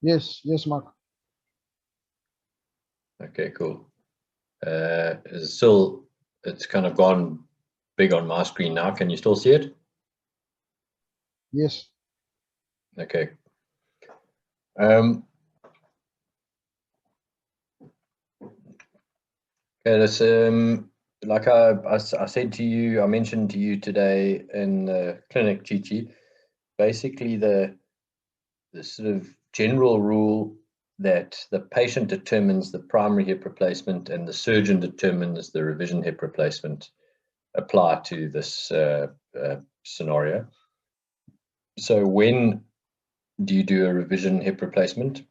Yes, yes, Mark. Okay, cool. It's kind of gone big on my screen now. Can you still see it? Yes. Okay. Okay, that's like I said to you, I mentioned to you today in the clinic, Chichi, basically the sort of general rule that the patient determines the primary hip replacement and the surgeon determines the revision hip replacement apply to this scenario. So when do you do a revision hip replacement?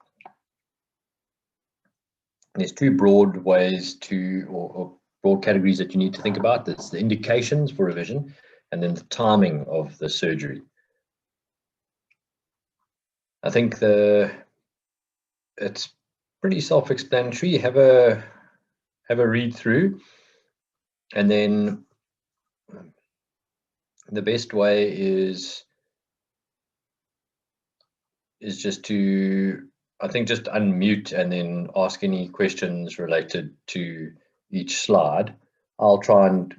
There's two broad ways to, or broad categories that you need to think about. There's the indications for revision and then the timing of the surgery. I think it's pretty self-explanatory. Have a read through, and then the best way is just to, I think, just unmute and then ask any questions related to each slide. I'll try and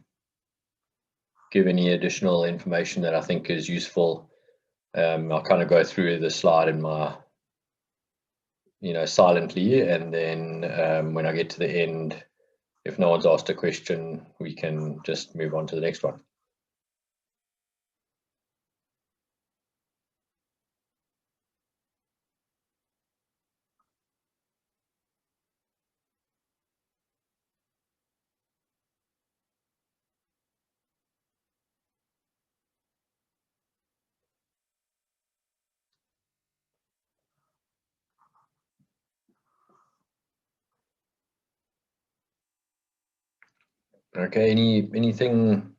give any additional information that I think is useful. I'll kind of go through the slide in my, silently, and then when I get to the end, if no one's asked a question, we can just move on to the next one. Okay, anything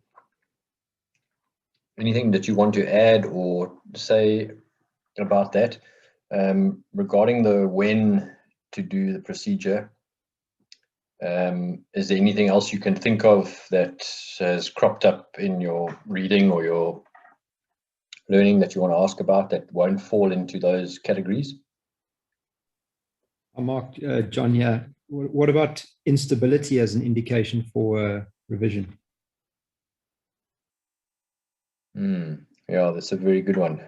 that you want to add or say about that regarding the when to do the procedure? Is there anything else you can think of that has cropped up in your reading or your learning that you want to ask about that won't fall into those categories? Mark, John here. What about instability as an indication for revision? Yeah, that's a very good one.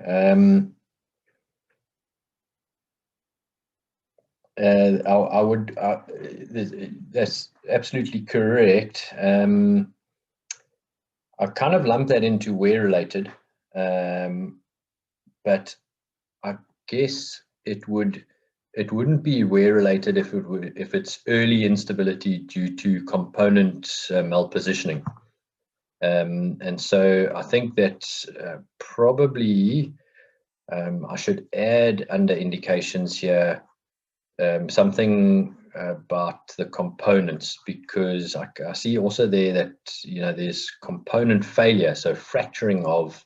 I would, that's absolutely correct. I kind of lump that into wear related, but I guess it wouldn't be wear related if it's early instability due to component malpositioning. And so I think that probably I should add under indications here something about the components, because I see also there that there's component failure, so fracturing of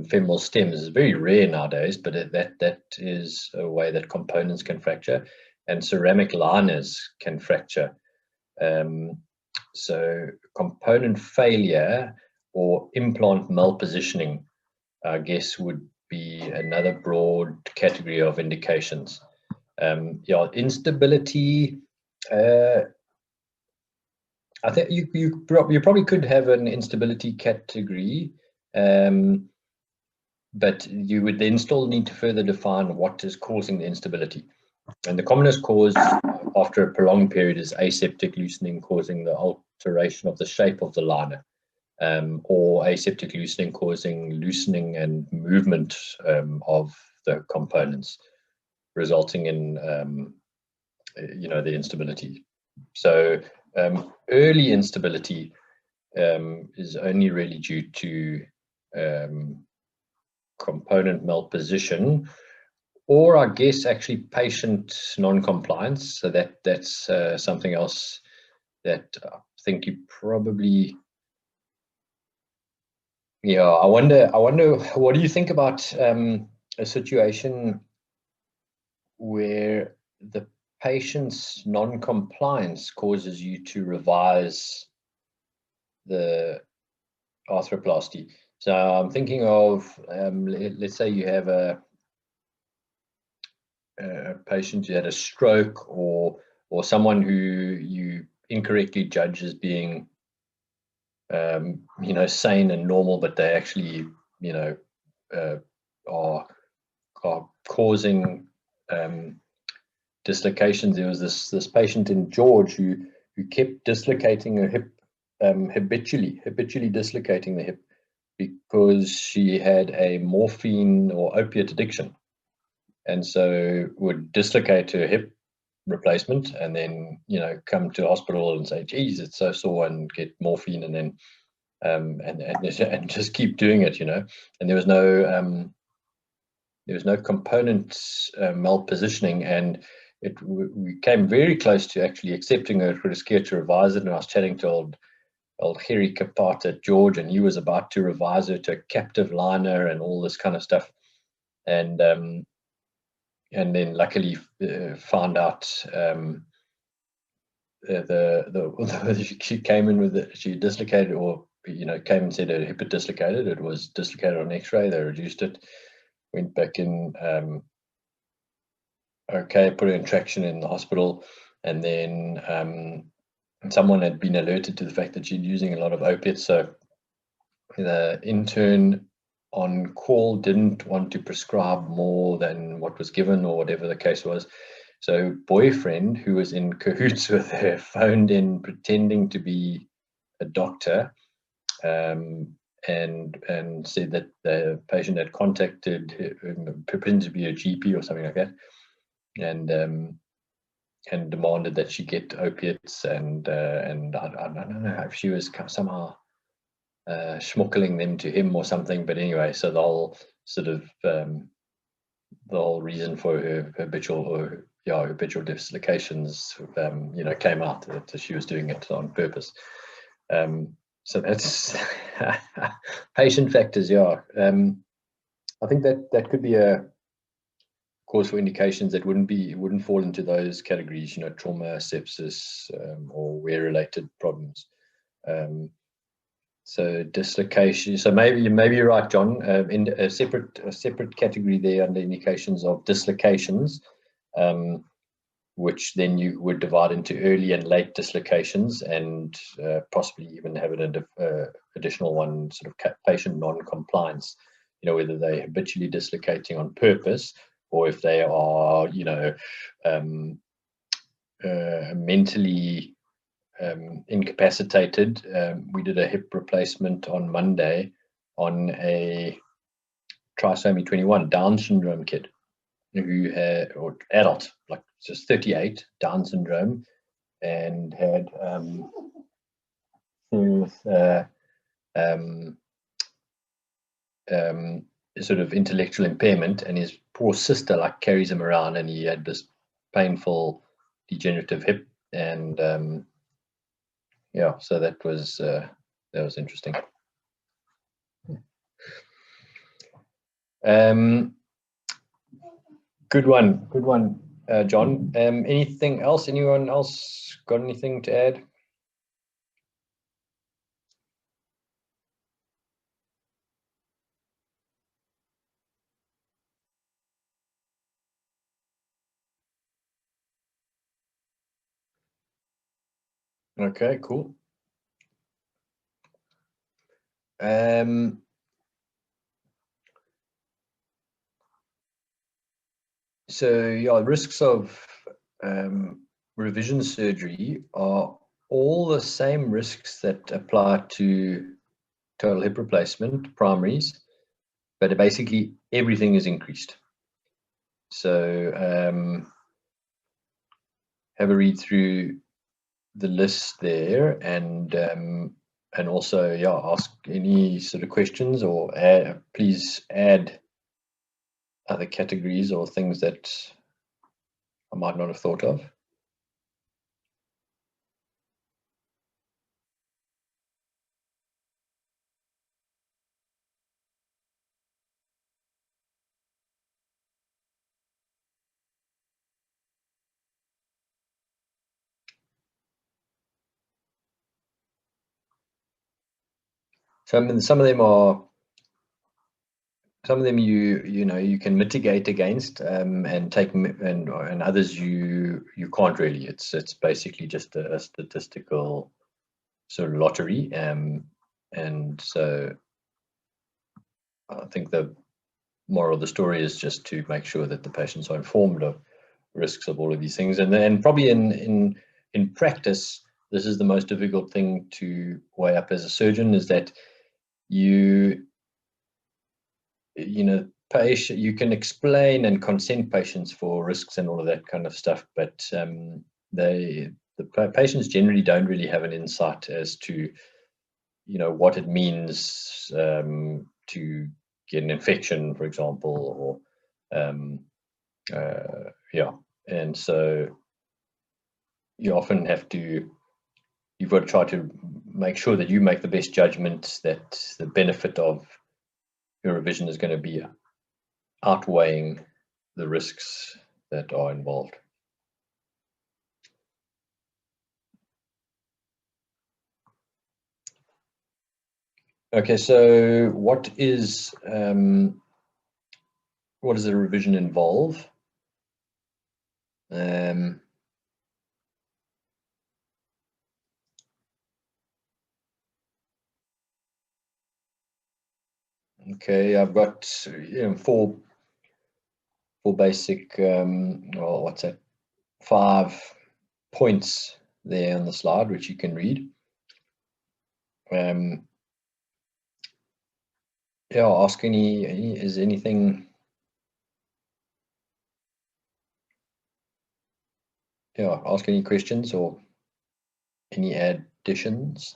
femoral stems is very rare nowadays, but that is a way that components can fracture, and ceramic liners can fracture. So component failure or implant malpositioning, I guess, would be another broad category of indications. Yeah, instability. I think you probably could have an instability category, but you would then still need to further define what is causing the instability. And the commonest cause after a prolonged period is aseptic loosening, causing the alteration of the shape of the liner, or aseptic loosening causing loosening and movement of the components, resulting in the instability. So early instability is only really due to component malposition, or I guess actually patient non-compliance. So that's something else that I think you probably, yeah, I wonder what do you think about a situation where the patient's non-compliance causes you to revise the arthroplasty? So I'm thinking of, let's say you have a a patient who had a stroke, or someone who you incorrectly judge as being sane and normal, but they actually are causing dislocations. There was this patient in George who kept dislocating her hip, habitually dislocating the hip, because she had a morphine or opiate addiction, and so would dislocate her hip replacement and then come to hospital and say, geez, it's so sore, and get morphine, and then and just keep doing it, and there was no component malpositioning, and we came very close to actually accepting her. We were scared to revise it, and I was chatting to old Harry Kapart at George, and he was about to revise her to a captive liner and all this kind of stuff, and then luckily found out she came in with it. She dislocated, or came and said her hip had dislocated. It was dislocated on X-ray. They reduced it, went back in. Okay, put her in traction in the hospital, and then someone had been alerted to the fact that she'd using a lot of opiates. So the intern on call didn't want to prescribe more than what was given, or whatever the case was. So boyfriend, who was in cahoots with her, phoned in pretending to be a doctor, and said that the patient had contacted him, pretended to be a GP or something like that, and demanded that she get opiates, and I don't know if she was somehow schmuggling them to him or something, but anyway, so the whole sort of the whole reason for her habitual dislocations came out, that she was doing it on purpose. So that's patient factors. I think that could be a cause for indications that wouldn't fall into those categories, trauma, sepsis, or wear-related problems. So dislocation. So maybe you're right, John. In a separate category there under indications of dislocations, which then you would divide into early and late dislocations, and possibly even have an additional one, sort of patient non-compliance. Whether they're habitually dislocating on purpose, or if they are, mentally incapacitated. We did a hip replacement on Monday on a trisomy 21 Down syndrome kid who had, or adult, like just 38, Down syndrome, and had sort of intellectual impairment, and his poor sister carries him around, and he had this painful degenerative hip, and so that was interesting. Good one, John. Anything else? Anyone else got anything to add? Okay, cool. So risks of revision surgery are all the same risks that apply to total hip replacement primaries, but basically everything is increased. So have a read through the list there, and also ask any sort of questions, or please add other categories or things that I might not have thought of. Some of them are some of them you can mitigate against, and take, and others you can't really. It's basically just a statistical sort of lottery, and so I think the moral of the story is just to make sure that the patients are informed of risks of all of these things, and then probably in practice, this is the most difficult thing to weigh up as a surgeon, is that you can explain and consent patients for risks and all of that kind of stuff, but the patients generally don't really have an insight as to what it means to get an infection, for example, or and so you often you've got to try to make sure that you make the best judgment, that the benefit of your revision is going to be outweighing the risks that are involved. Okay, so what does a revision involve? Okay, I've got four basic, well, what's that? 5 points there on the slide, which you can read. Yeah, ask is anything. Yeah, ask any questions or any additions.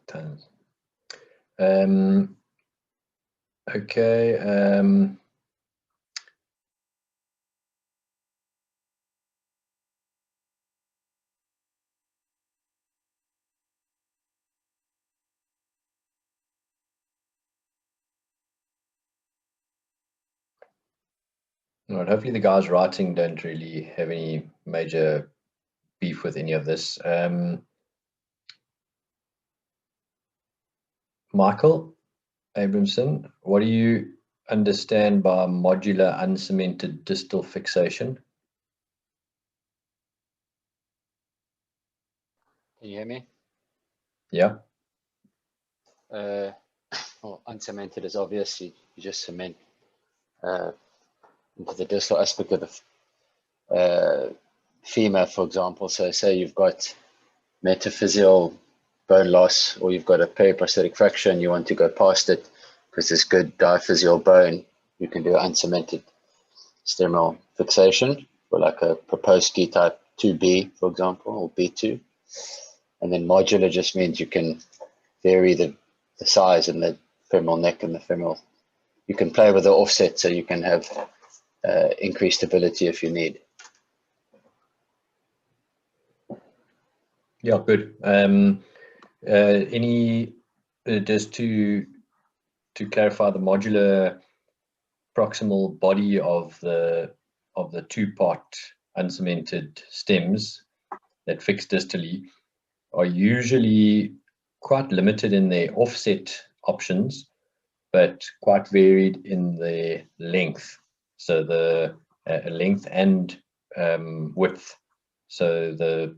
Tons. Okay. All right, hopefully the guys writing don't really have any major beef with any of this. Michael Abramson, what do you understand by modular uncemented distal fixation? Can you hear me? Yeah. Well, uncemented is obvious. You just cement into the distal aspect of the femur, for example. So say you've got metaphyseal bone loss, or you've got a periprosthetic fracture and you want to go past it because there's good diaphyseal bone, you can do uncemented stemal fixation for like a Puprosky type 2B, for example, or B2. And then modular just means you can vary the size and the femoral neck and the femoral. You can play with the offset so you can have increased stability if you need. Yeah, good. Just to clarify, the modular proximal body of the 2-part uncemented stems that fix distally are usually quite limited in their offset options, but quite varied in their length. So the length and width. So the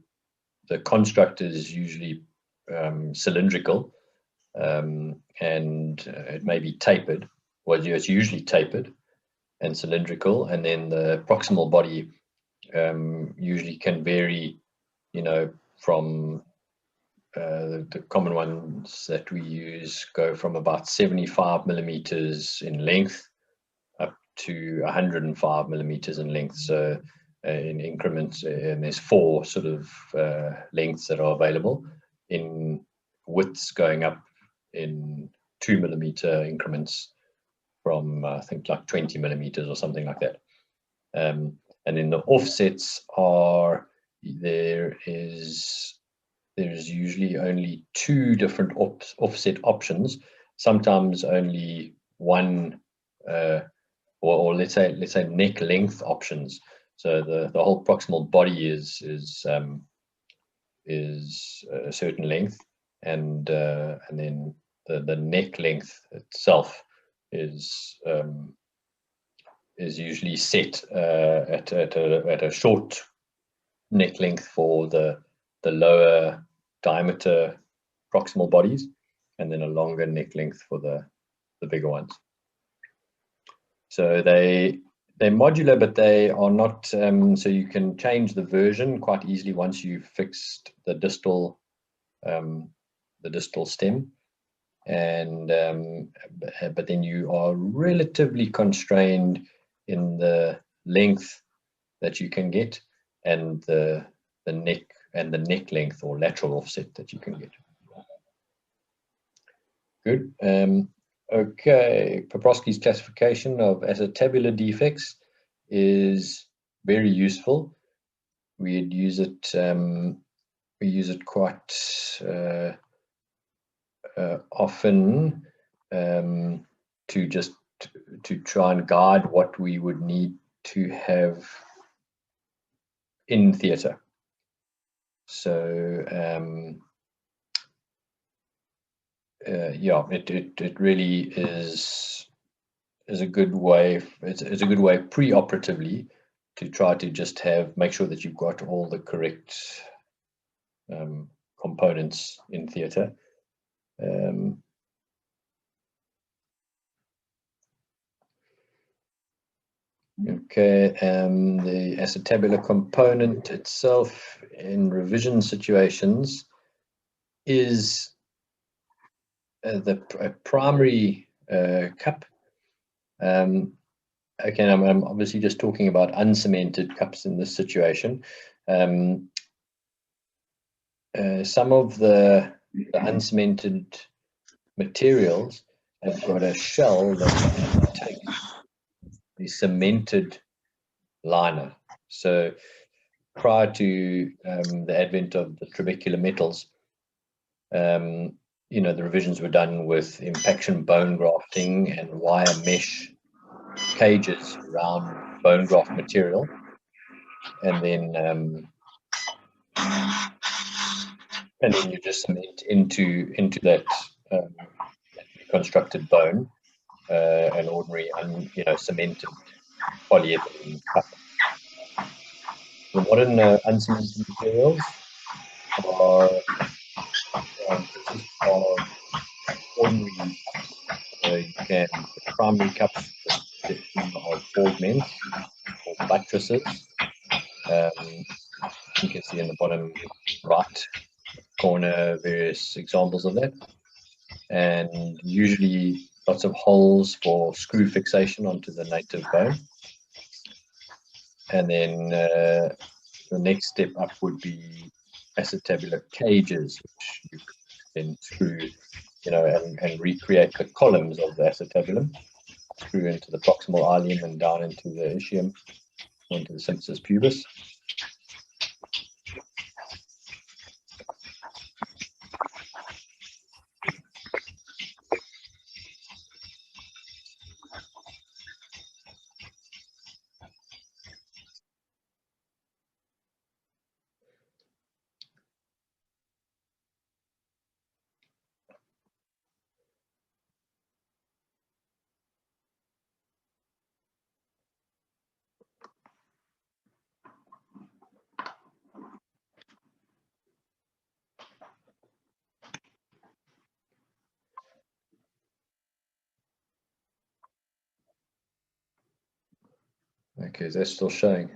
construct is usually cylindrical, and it may be tapered. Well, it's usually tapered and cylindrical, and then the proximal body usually can vary, from the common ones that we use go from about 75 millimeters in length up to 105 millimeters in length. So in increments, and there's 4 sort of lengths that are available in widths going up in 2 millimeter increments from I think like 20 millimeters or something like that. And then the offsets are, there's usually only 2 different offset options, sometimes only one, or let's say neck length options. So the whole proximal body is a certain length, and then the neck length itself is usually set at a short neck length for the lower diameter proximal bodies, and then a longer neck length for the bigger ones. So they're modular, but they are not, so you can change the version quite easily once you've fixed the distal stem, and but then you are relatively constrained in the length that you can get, and the neck length or lateral offset that you can get. Good. Okay, Puprosky's classification of acetabular defects is very useful. We use it quite often to try and guide what we would need to have in theatre. So yeah, it really is a good way. It's a good way pre-operatively to try to just make sure that you've got all the correct components in theatre. Okay, the acetabular component itself in revision situations is the primary cup. Again, I'm obviously just talking about uncemented cups in this situation. Some of the uncemented materials have got a shell that takes the cemented liner. So prior to the advent of the trabecular metals, you know, the revisions were done with impaction bone grafting and wire mesh cages around bone graft material, and then you just cement into that constructed bone an ordinary cemented polyethylene cup. The modern uncemented materials are ordinary. You can the primary cups of augments or buttresses. You can see in the bottom right corner various examples of that, and usually lots of holes for screw fixation onto the native bone. And then the next step up would be acetabular cages, which you then screw, and recreate the columns of the acetabulum, screw into the proximal ileum and down into the ischium, into the symphysis pubis. Okay, is that still showing?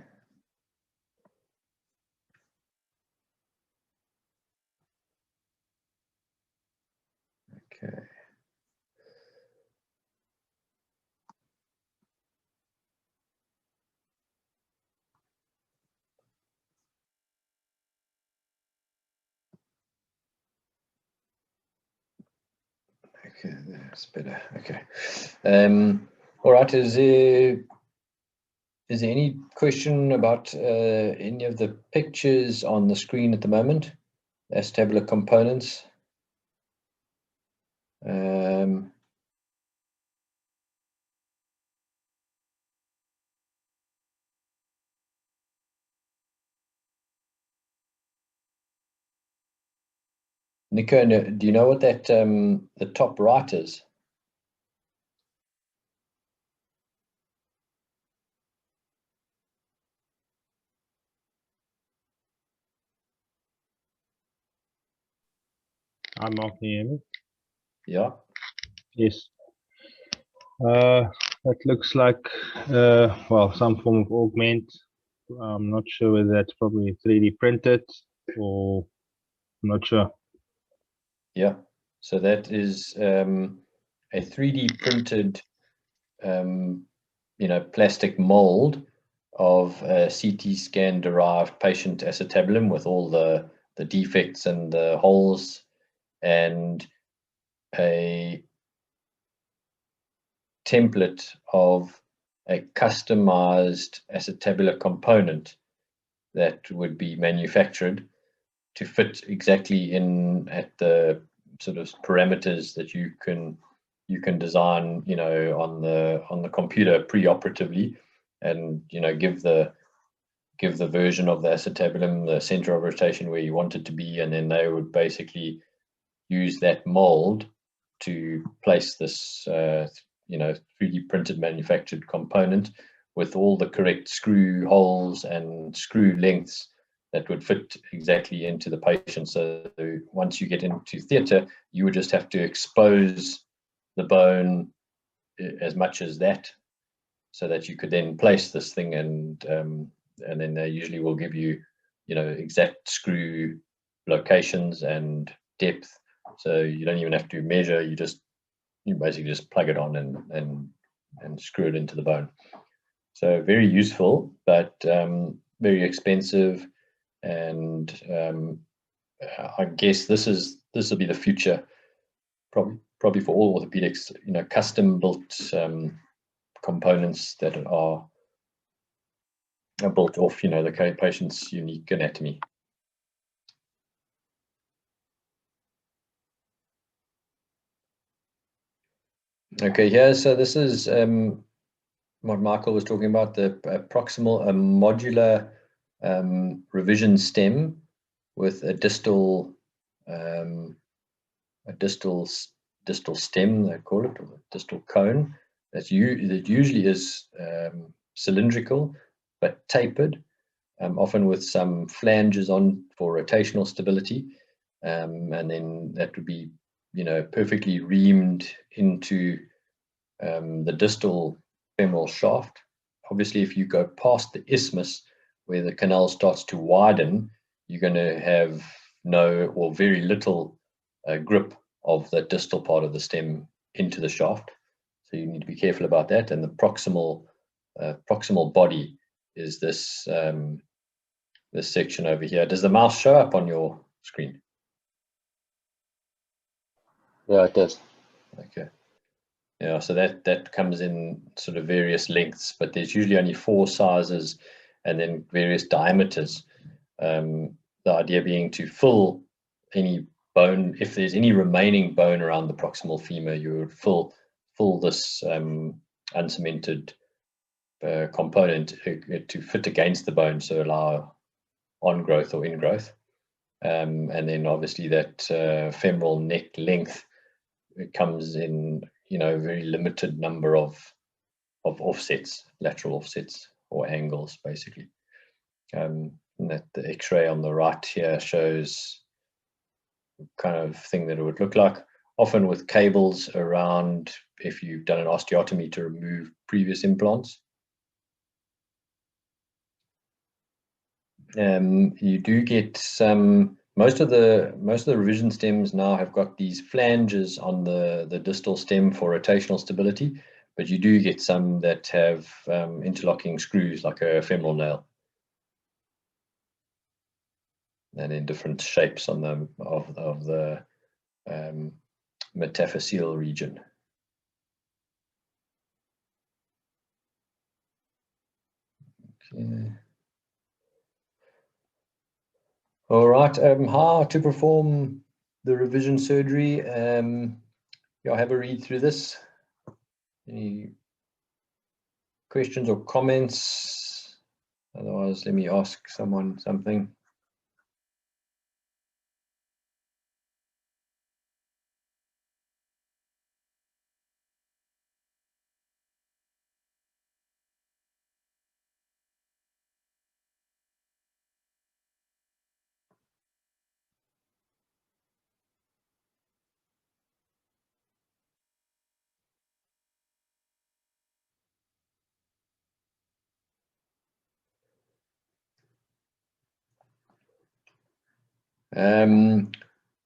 Okay. Okay, that's better. Okay. All right. Is there any question about any of the pictures on the screen at the moment? Acetabular components. Nico, do you know what that the top right is? I'm Mark, can you hear me? Yeah. Yes. That looks like, well, some form of augment. I'm not sure whether that's probably 3D printed or I'm not sure. Yeah. So that is a 3D printed, plastic mold of a CT scan derived patient acetabulum with all the defects and the holes, and a template of a customized acetabular component that would be manufactured to fit exactly in at the sort of parameters that you can design, on the computer preoperatively, and give the version of the acetabulum, the center of rotation where you want it to be, and then they would basically use that mold to place this 3D printed manufactured component with all the correct screw holes and screw lengths that would fit exactly into the patient. So once you get into theatre, you would just have to expose the bone as much as that, so that you could then place this thing, and then they usually will give you, exact screw locations and depth. So you don't even have to measure. You basically just plug it on and screw it into the bone. So very useful, but very expensive. And I guess this will be the future, probably for all orthopedics. Custom built components that are built off the patient's unique anatomy. Okay, yeah, so this is what Michael was talking about, the proximal, a modular revision stem with a distal stem, they call it, or a distal cone, that usually is cylindrical but tapered, often with some flanges on for rotational stability, and then that would be perfectly reamed into the distal femoral shaft. Obviously, if you go past the isthmus where the canal starts to widen, you're going to have no or very little grip of the distal part of the stem into the shaft. So you need to be careful about that. And the proximal body is this this section over here. Does the mouse show up on your screen? Yeah, it does. Okay. Yeah, so that comes in sort of various lengths, but there's usually only 4 sizes and then various diameters. The idea being to fill any bone, if there's any remaining bone around the proximal femur, you would fill this uncemented component to fit against the bone, so allow on growth or ingrowth. And then obviously that femoral neck length, it comes in a very limited number of offsets, lateral offsets or angles, basically. And that the X-ray on the right here shows the kind of thing that it would look like, often with cables around if you've done an osteotomy to remove previous implants. You do get some. Most of the revision stems now have got these flanges on the distal stem for rotational stability, but you do get some that have interlocking screws like a femoral nail, and in different shapes on them of the metaphyseal region. Okay. All right, how to perform the revision surgery. Y'all have a read through this. Any questions or comments? Otherwise, let me ask someone something.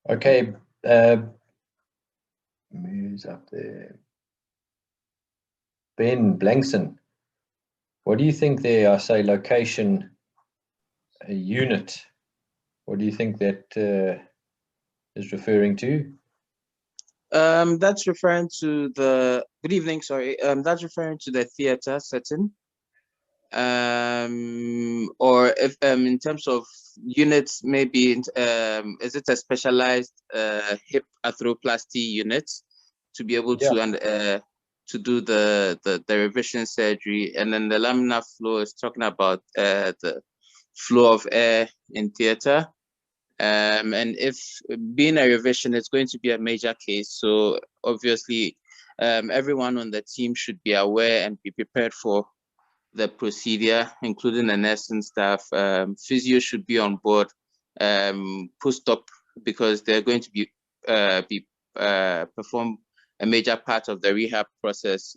Okay, who's up there? Ben Blankson. What do you think there? I say location, a unit. What do you think that is referring to? That's referring to the, good evening, sorry. That's referring to the theater setting. Or if in terms of units, maybe is it a specialized hip arthroplasty unit to be able to do the revision surgery? And then the laminar flow is talking about the flow of air in theater. And if being a revision, it's going to be a major case. So obviously, everyone on the team should be aware and be prepared for the procedure, including the nursing staff. Physio should be on board post-op, because they're going to be perform a major part of the rehab process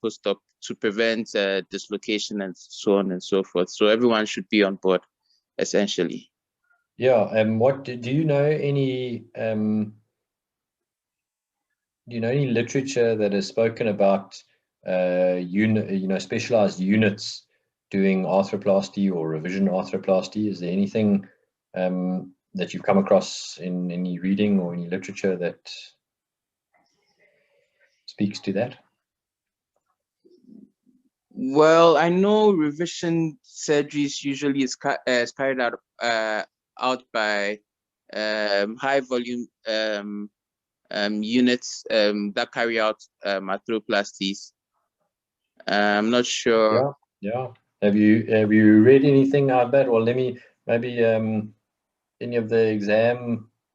post-op to prevent dislocation and so on and so forth. So everyone should be on board, essentially. Yeah. What do you know? Any literature that has spoken about specialized units doing arthroplasty or revision arthroplasty? Is there anything that you've come across in any reading or any literature that speaks to that? Well, I know revision surgeries usually is carried out by high volume units that carry out arthroplasties. I'm not sure. Yeah. Have you read anything like that? Or let me maybe any of the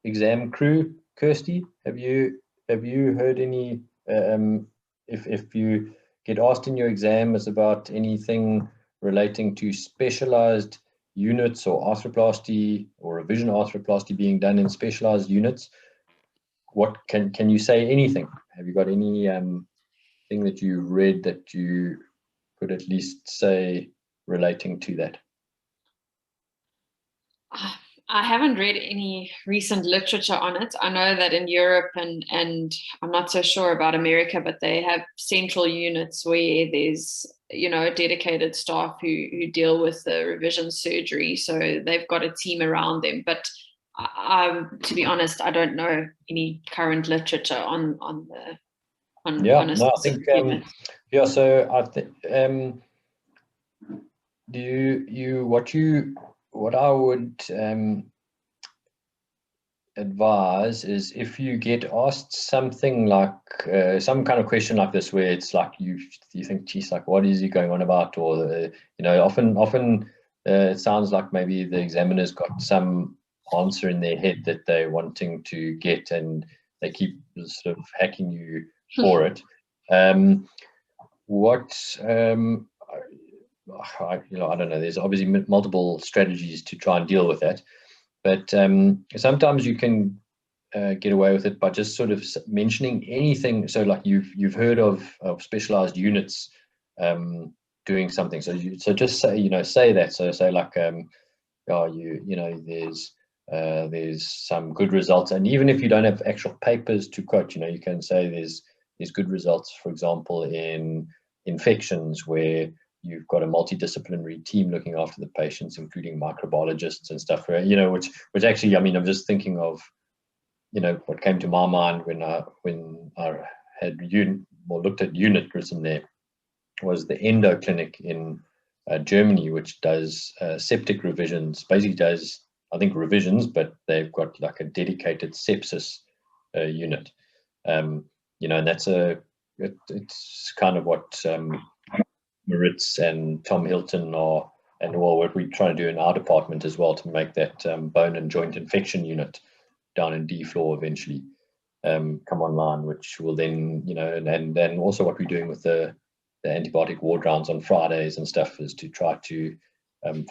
exam crew, Kirsty, have you heard any? If you get asked in your exam is about anything relating to specialized units or arthroplasty or revision arthroplasty being done in specialized units, what can you say anything? Have you got any thing that you read that you could at least say relating to that? I haven't read any recent literature on it. I know that in Europe and I'm not so sure about America, but they have central units where there's, dedicated staff who deal with the revision surgery. So they've got a team around them. But to be honest, I don't know any current literature on a specific unit. So I think what I would advise is, if you get asked something like some kind of question like this, where it's like you think, geez, like what is he going on about? Or often it sounds like maybe the examiner's got some answer in their head that they're wanting to get, and they keep sort of hacking you for it. I don't know, there's obviously multiple strategies to try and deal with that, but sometimes you can get away with it by just sort of mentioning anything. So like you've heard of specialized units doing something, so just say say that. So say like there's some good results, and even if you don't have actual papers to quote, you can say there's good results, for example, in infections, where you've got a multidisciplinary team looking after the patients, including microbiologists and stuff, which actually, I'm just thinking of what came to my mind when I had looked at unitrism there was the Endo Clinic in Germany, which does septic revisions. Basically does, I think, revisions, but they've got like a dedicated sepsis unit. And that's it's kind of what Maritz and Tom Hilton are, and what we try to do in our department as well, to make that bone and joint infection unit down in D floor eventually come online, which will then, and then also what we're doing with the antibiotic ward rounds on Fridays and stuff is to try to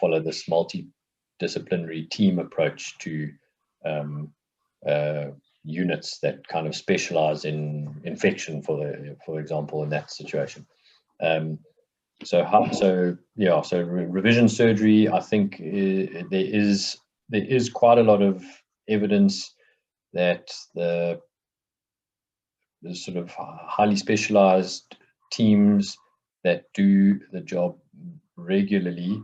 follow this multidisciplinary team approach to units that kind of specialize in infection, for example, in that situation. So revision surgery, I think there is quite a lot of evidence that the sort of highly specialized teams that do the job regularly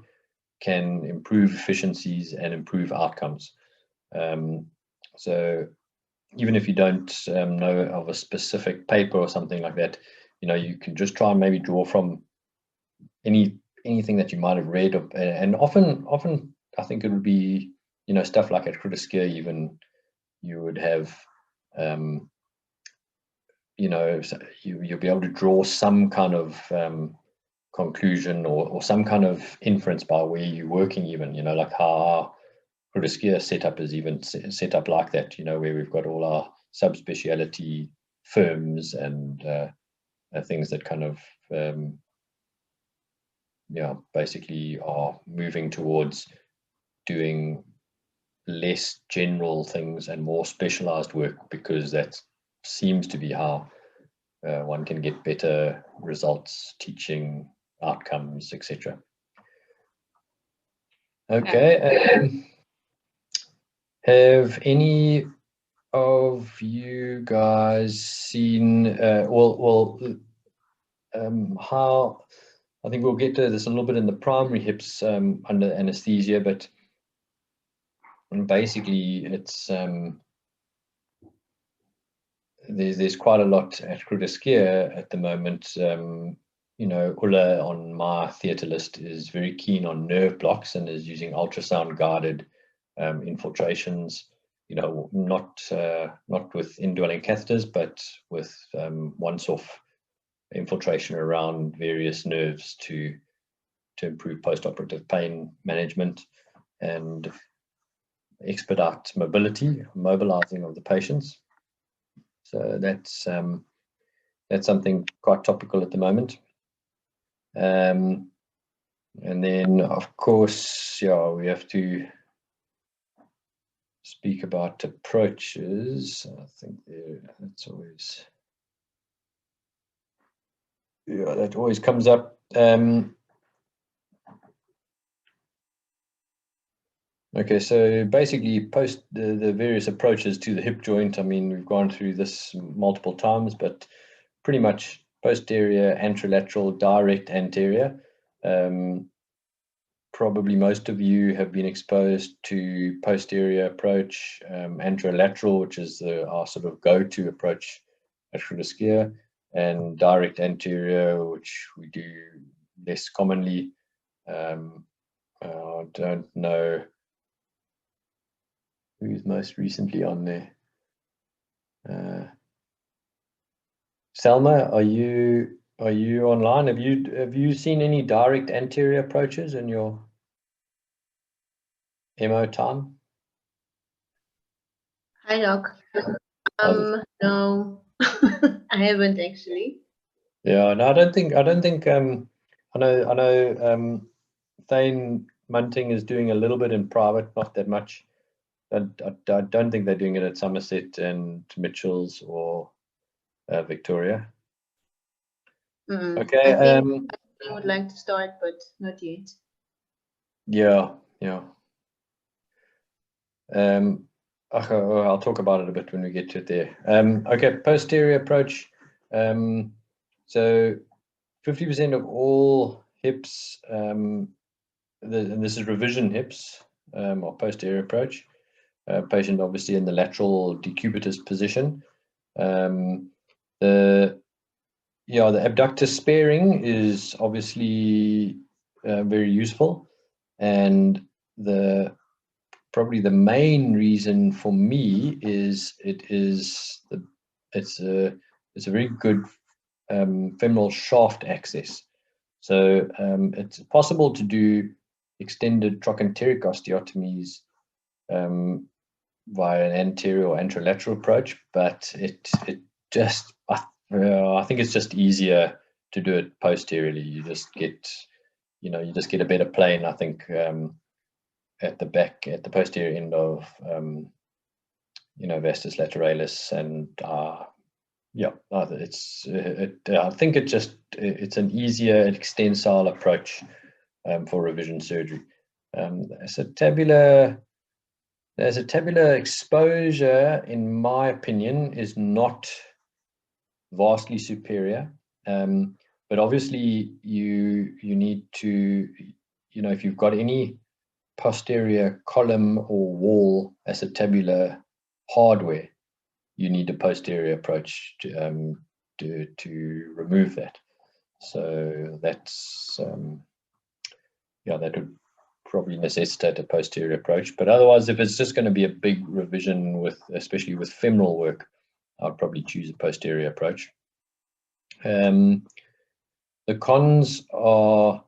can improve efficiencies and improve outcomes. So even if you don't know of a specific paper or something like that, you can just try and maybe draw from anything that you might have read, and often I think it would be stuff like at Acetabular even you would have you'll be able to draw some kind of conclusion or some kind of inference by where you're working, even like how Puprosky setup is even set up like that, where we've got all our subspecialty firms and things that kind of basically are moving towards doing less general things and more specialized work, because that seems to be how one can get better results, teaching outcomes, etc. Okay. Have any of you guys seen how, I think we'll get to this a little bit in the primary hips under anesthesia, but basically it's there's quite a lot at Puprosky at the moment. Ulla on my theatre list is very keen on nerve blocks and is using ultrasound guided infiltrations, not with indwelling catheters, but with once-off infiltration around various nerves to improve post-operative pain management and expedite mobilizing of the patients. So that's something quite topical at the moment. And then, of course, we have to speak about approaches. I think that's always, that always comes up. Okay, so basically post the various approaches to the hip joint. I mean, we've gone through this multiple times, but pretty much posterior, anterolateral, direct anterior. Probably most of you have been exposed to posterior approach, anterolateral, which is our sort of go-to approach at Puprosky, and direct anterior, which we do less commonly. I don't know who's most recently on there. Selma, are you online? Have you seen any direct anterior approaches in your MO time? Hi, Doc. No, I haven't actually. Yeah, no, I don't think. I know. Thane Munting is doing a little bit in private, not that much. I don't think they're doing it at Somerset and Mitchell's or Victoria. Okay. I would like to start, but not yet. Yeah. I'll talk about it a bit when we get to it there. Okay, posterior approach. So 50% of all hips, and this is revision hips or posterior approach, patient obviously in the lateral decubitus position. The abductor sparing is obviously very useful, and probably the main reason for me is it's a very good femoral shaft access. So it's possible to do extended trochanteric osteotomies via an anterior or anterolateral approach, but it just I think it's just easier to do it posteriorly. You just get a better plane, I think, at the back, at the posterior end of vastus lateralis, and I think it's an easier extensile approach for revision surgery. The acetabular exposure, in my opinion, is not vastly superior, but obviously you need to, if you've got any posterior column or wall acetabular hardware, you need a posterior approach to remove that. So that's that would probably necessitate a posterior approach. But otherwise, if it's just going to be a big revision especially with femoral work, I'd probably choose a posterior approach. The cons are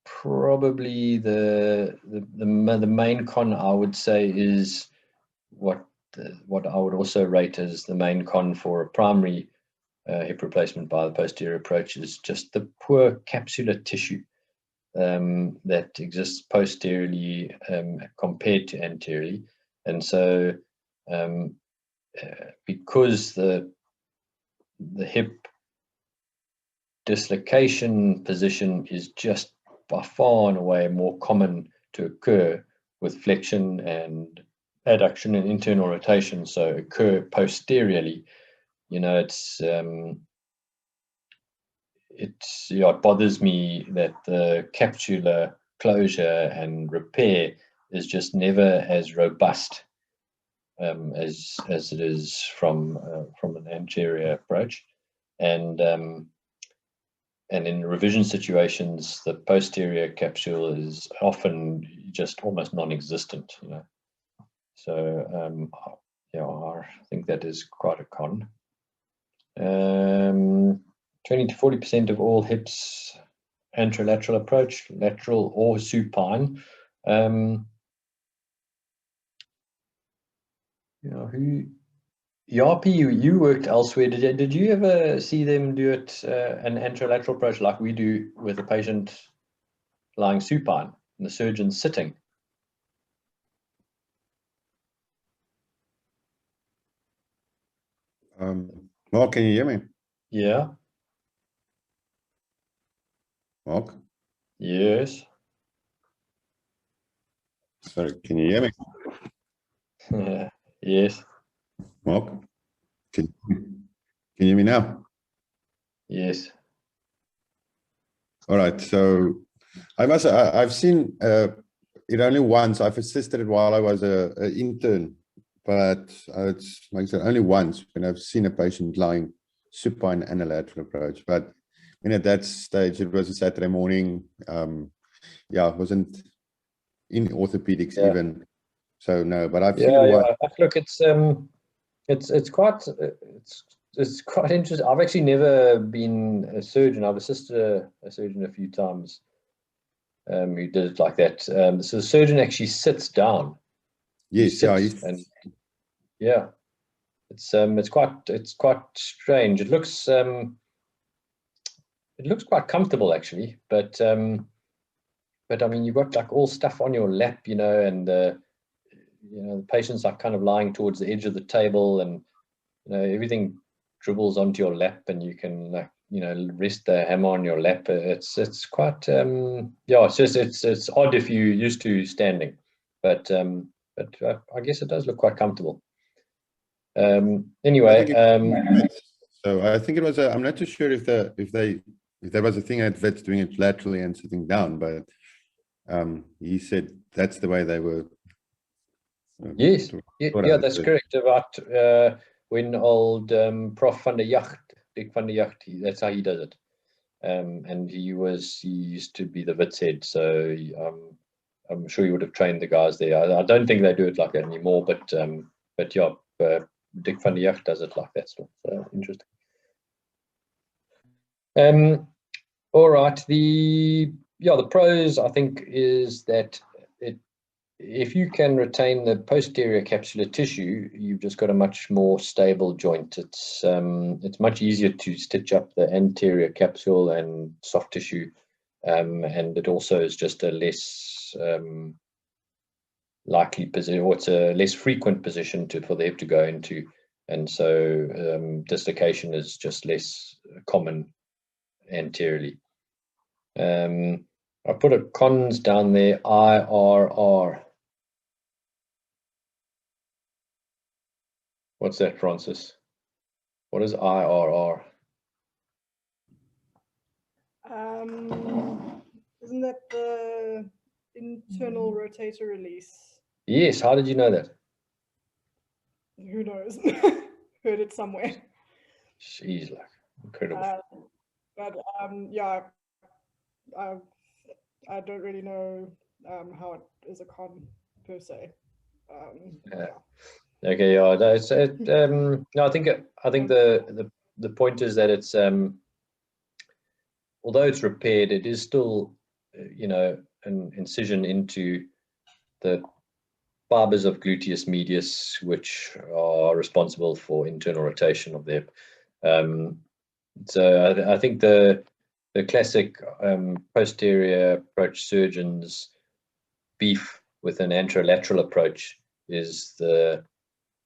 probably the main con, I would say, is what I would also rate as the main con for a primary hip replacement by the posterior approach is just the poor capsular tissue that exists posteriorly compared to anteriorly. And so because the hip dislocation position is just by far and away more common to occur with flexion and adduction and internal rotation, so occur posteriorly, it bothers me that the capsular closure and repair is just never as robust as it is from an anterior approach, and in revision situations, the posterior capsule is often just almost non-existent. So I think that is quite a con. 20 to 40% of all hips anterolateral approach, lateral or supine. Yapi, you worked elsewhere. Did you ever see them do it an anterolateral approach like we do with a patient lying supine and the surgeon sitting? Mark, can you hear me? Yeah. Mark? Yes. Sorry, can you hear me? Yes. Mark? Can you hear me now? Yes. All right, so I've seen it only once. I've assisted it while I was an intern, but it's like I said, only once when I've seen a patient lying supine and a lateral approach. But at that stage, it was a Saturday morning. It wasn't in orthopedics even. So no, but I've seen it once. Look, it's quite interesting. I've actually never been a surgeon. I've assisted a surgeon a few times who did it like that. So the surgeon actually sits down. Yes, it's quite strange. It looks quite comfortable actually, but I mean, you've got like all stuff on your lap, and the patients are kind of lying towards the edge of the table, and everything dribbles onto your lap, and you can rest the hammer on your lap. It's quite it's odd if you're used to standing, but I guess it does look quite comfortable. Anyway, so I think it was I'm not too sure if there was a thing at vets doing it laterally and sitting down, but he said that's the way they were Yes, what I yeah, that's heard. correct. About when old Prof van der Jacht, Dick van der Jacht, that's how he does it. And he used to be the Wits head, so I'm sure he would have trained the guys there. I don't think they do it like that anymore, but yeah, Dick van der Jacht does it like that still. So interesting. All right, the pros I think is that if you can retain the posterior capsular tissue, you've just got a much more stable joint. It's much easier to stitch up the anterior capsule and soft tissue, and it also is just a less likely position, or it's a less frequent position for the hip to go into, and so dislocation is just less common anteriorly. I put a cons down there, IRR. What's that, Francis? What is IRR? Isn't that the internal rotator release? Yes, how did you know that? Who knows? Heard it somewhere. Jeez, like, incredible. But yeah, I don't really know how it is a con per se. Yeah. Okay, yeah, that's it. No, I think the point is that it's although it's repaired, it is still an incision into the fibers of gluteus medius, which are responsible for internal rotation of the hip. So I think the classic posterior approach surgeons' beef with an anterolateral approach is the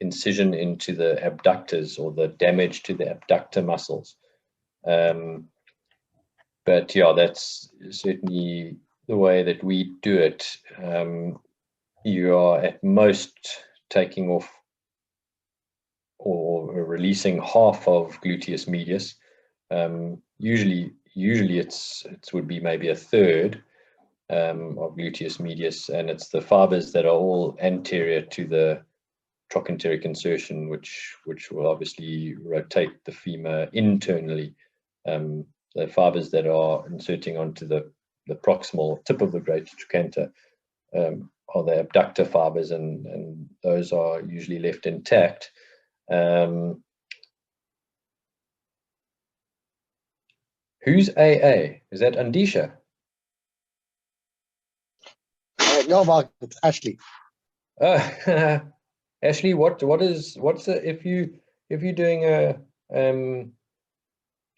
incision into the abductors, or the damage to the abductor muscles. But yeah, that's certainly the way that we do it. You are at most taking off or releasing half of gluteus medius. Usually it would be maybe a third of gluteus medius, and it's the fibers that are all anterior to the trochanteric insertion, which will obviously rotate the femur internally. The fibers that are inserting onto the proximal tip of the greater trochanter are the abductor fibers, and those are usually left intact. Who's AA? Is that Andisha? No, Mark, it's Ashley. Ashley, what's the if you're doing a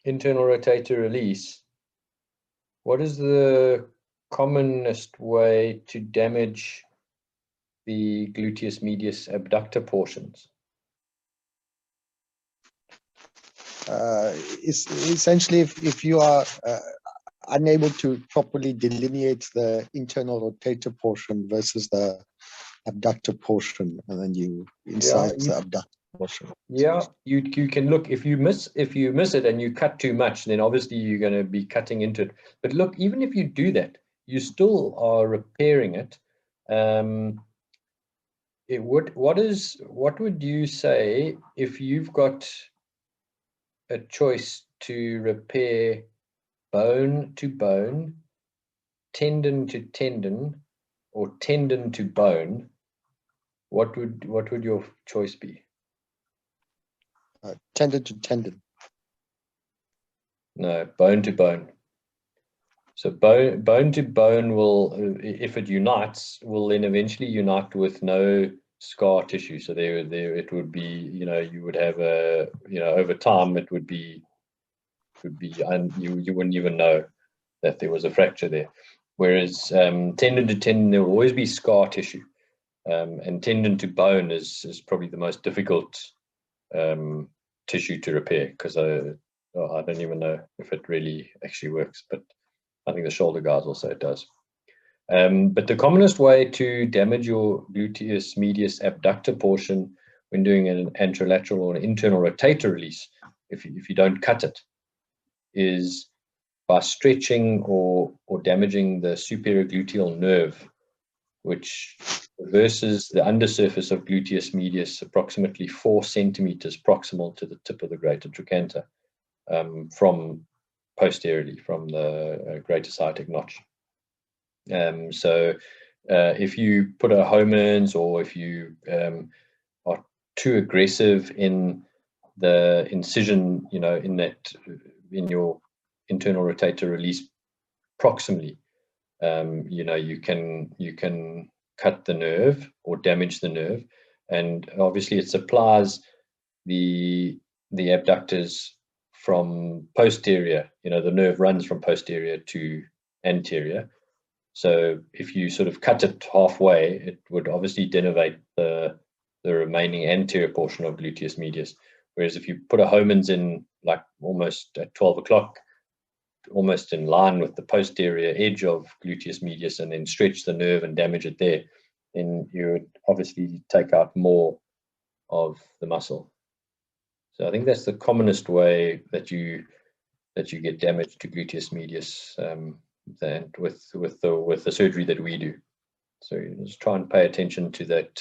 internal rotator release, what is the commonest way to damage the gluteus medius abductor portions? Essentially, if you are unable to properly delineate the internal rotator portion versus the abductor portion, and then you incise the abductor portion. Yeah, you can look, if you miss it and you cut too much, then obviously you're going to be cutting into it. But look, even if you do that, you still are repairing it. What would you say if you've got a choice to repair bone to bone, tendon to tendon, or tendon to bone? What would your choice be? Tendon to tendon. No, bone to bone. So bone to bone will, if it unites, will then eventually unite with no scar tissue. So there it would be, you would have a, over time it would be, and you wouldn't even know that there was a fracture there. Whereas tendon to tendon, there will always be scar tissue, and tendon to bone is probably the most difficult tissue to repair, because I don't even know if it really actually works, but I think the shoulder guys will say it does. But the commonest way to damage your gluteus medius abductor portion when doing an anterolateral or an internal rotator release, if you don't cut it, is by stretching or damaging the superior gluteal nerve, which versus the undersurface of gluteus medius, approximately 4 centimeters proximal to the tip of the greater trochanter, from posteriorly, from the greater sciatic notch. So if you put a Homans, or if you are too aggressive in the incision, you know, in your internal rotator release proximally, you know, you can cut the nerve or damage the nerve, and obviously it supplies the abductors from posterior. You know, the nerve runs from posterior to anterior. So if you sort of cut it halfway, it would obviously denervate the remaining anterior portion of gluteus medius. Whereas if you put a Homans in, like almost at 12 o'clock, almost in line with the posterior edge of gluteus medius, and then stretch the nerve and damage it there, then you would obviously take out more of the muscle. So I think that's the commonest way that you get damage to gluteus medius, than with the surgery that we do. So you just try and pay attention to that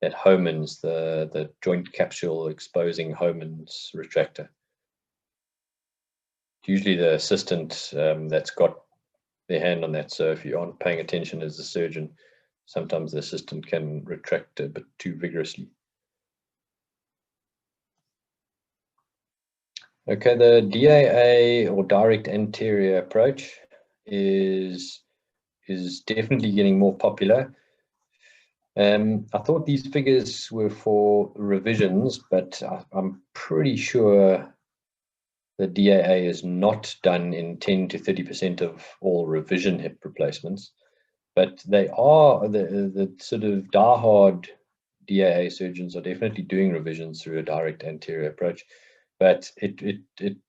Homans, the joint capsule exposing Homans retractor. Usually the assistant that's got their hand on that. So if you aren't paying attention as a surgeon, sometimes the assistant can retract a bit too vigorously. Okay, the DAA, or direct anterior approach, is definitely getting more popular. I thought these figures were for revisions, but I'm pretty sure the DAA is not done in 10 to 30% of all revision hip replacements, but they are, the sort of diehard DAA surgeons are definitely doing revisions through a direct anterior approach, but it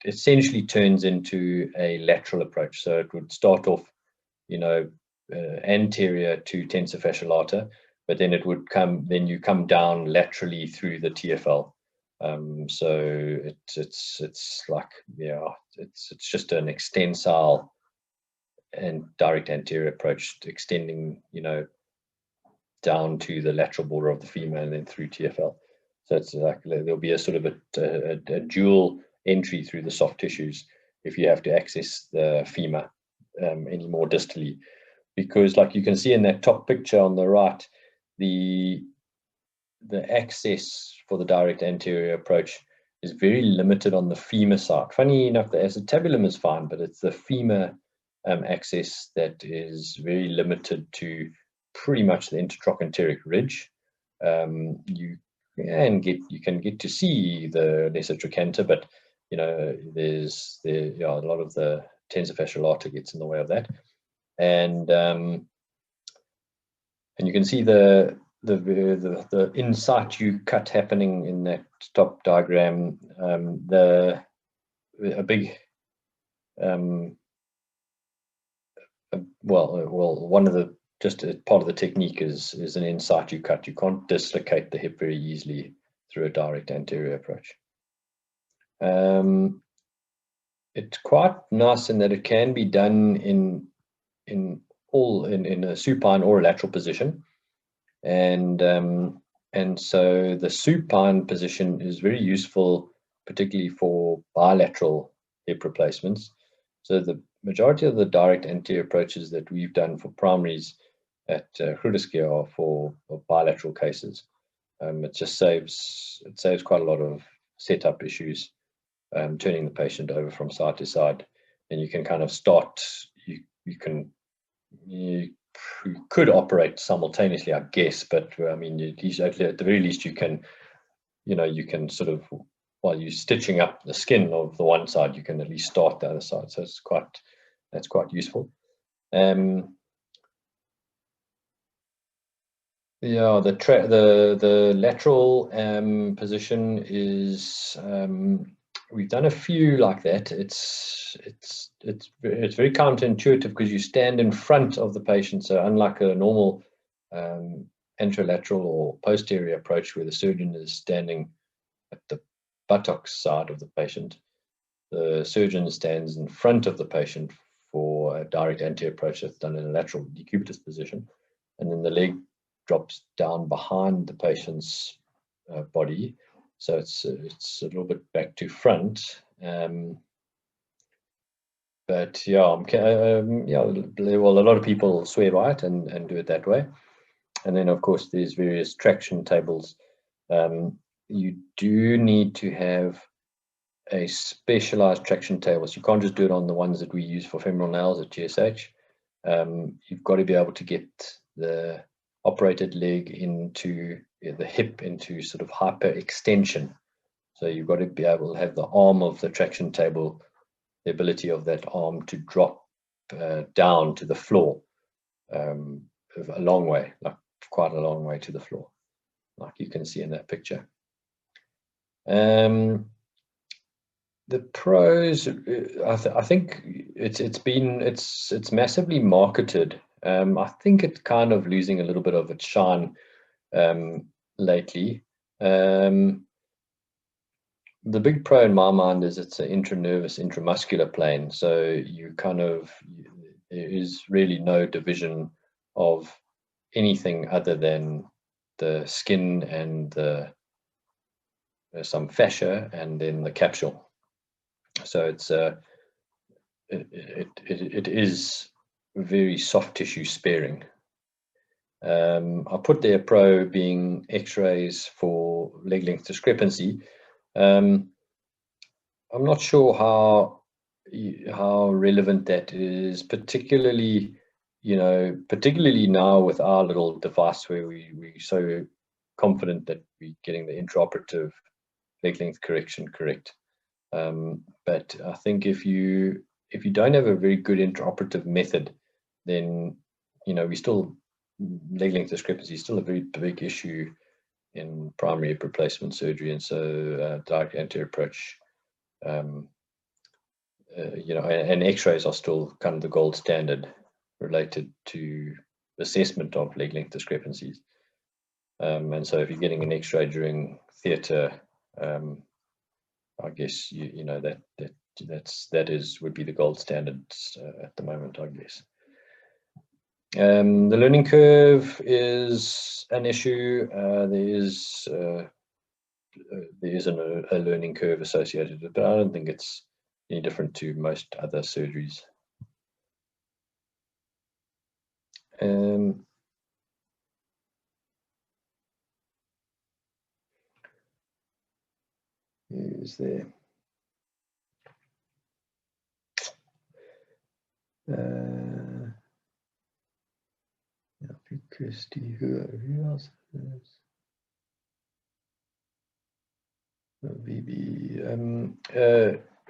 essentially turns into a lateral approach. So it would start off, you know, anterior to tensor fasciae lata, but then it would then you come down laterally through the TFL. So it's like, yeah, it's just an extensile and direct anterior approach, extending, you know, down to the lateral border of the femur and then through TFL. So it's like there'll be a sort of a dual entry through the soft tissues if you have to access the femur any more distally, because like you can see in that top picture on the right, the access for the direct anterior approach is very limited on the femur side. Funny enough, the acetabulum is fine, but it's the femur access that is very limited to pretty much the intertrochanteric ridge. You can get to see the lesser trochanter, but you know, a lot of the tensor fasciae lata gets in the way of that, and you can see the in situ cut happening in that top diagram. One of the, just a part of the technique is an in situ cut. You can't dislocate the hip very easily through a direct anterior approach. It's quite nice in that it can be done in a supine or a lateral position, and so the supine position is very useful, particularly for bilateral hip replacements. So the majority of the direct anterior approaches that we've done for primaries at Puprosky are for bilateral cases. It just saves quite a lot of setup issues, turning the patient over from side to side, and you can kind of start. You could operate simultaneously, I guess, but I mean, at the very least, you can sort of, while you're stitching up the skin of the one side, you can at least start the other side. So that's quite useful. The lateral position is, we've done a few like that. It's very counterintuitive because you stand in front of the patient. So unlike a normal anterolateral or posterior approach where the surgeon is standing at the buttocks side of the patient, the surgeon stands in front of the patient for a direct anterior approach that's done in a lateral decubitus position, and then the leg drops down behind the patient's body, so it's a little bit back to front. But yeah, well, a lot of people swear by it and do it that way. And then, of course, there's various traction tables. You do need to have a specialized traction table. So you can't just do it on the ones that we use for femoral nails at GSH. You've got to be able to get the operated leg into the hip into sort of hyper extension. So you've got to be able to have the arm of the traction table, the ability of that arm to drop down to the floor a long way, like quite a long way to the floor, like you can see in that picture. The pros, I think it's massively marketed. I think it's kind of losing a little bit of its shine lately. The big pro in my mind is it's an intranervous, intramuscular plane. So you kind of, there is really no division of anything other than the skin and some fascia and then the capsule. So it's it is very soft tissue sparing. I put there pro being X-rays for leg length discrepancy. I'm not sure how relevant that is, particularly now with our little device where we're so confident that we're getting the intraoperative leg length correction correct. But I think if you don't have a very good intraoperative method, then we still, leg length discrepancy is still a very big issue in primary hip replacement surgery, and so direct anterior approach, and X-rays are still kind of the gold standard related to assessment of leg length discrepancies. And so if you're getting an X-ray during theatre, I guess that would be the gold standard at the moment, I guess. The learning curve is an issue. There is a learning curve associated with it, but I don't think it's any different to most other surgeries. Is there? Christy, who else is? VB.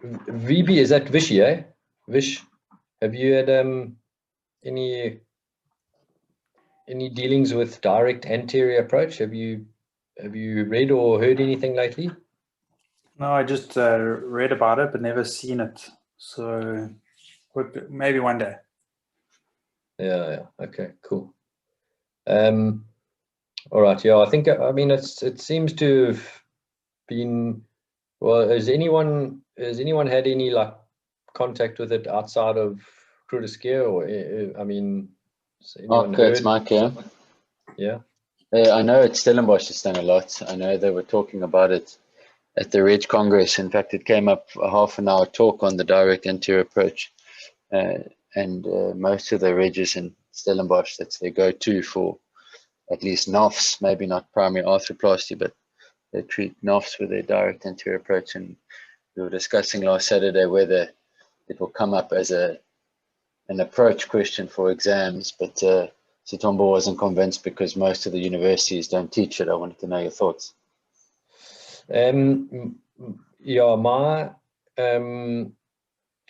VB, is that Vishy, eh? Vish, have you had any dealings with direct anterior approach? Have you read or heard anything lately? No, I just read about it, but never seen it. So maybe one day. Yeah. Okay. Cool. All right. Yeah. I think. I mean, it seems to have been. Well, has anyone had any contact with it outside of Puprosky, or I mean, it's Mark here. Yeah. I know at Stellenbosch it's done a lot. I know they were talking about it at the Reg Congress. In fact, it came up a half-an-hour talk on the direct anterior approach, and most of the Regs in Stellenbosch, that's their go-to for at least NOFs, maybe not primary arthroplasty, but they treat NOFs with their direct anterior approach. And we were discussing last Saturday whether it will come up as an approach question for exams, but Sitombo wasn't convinced because most of the universities don't teach it. I wanted to know your thoughts. Yeah,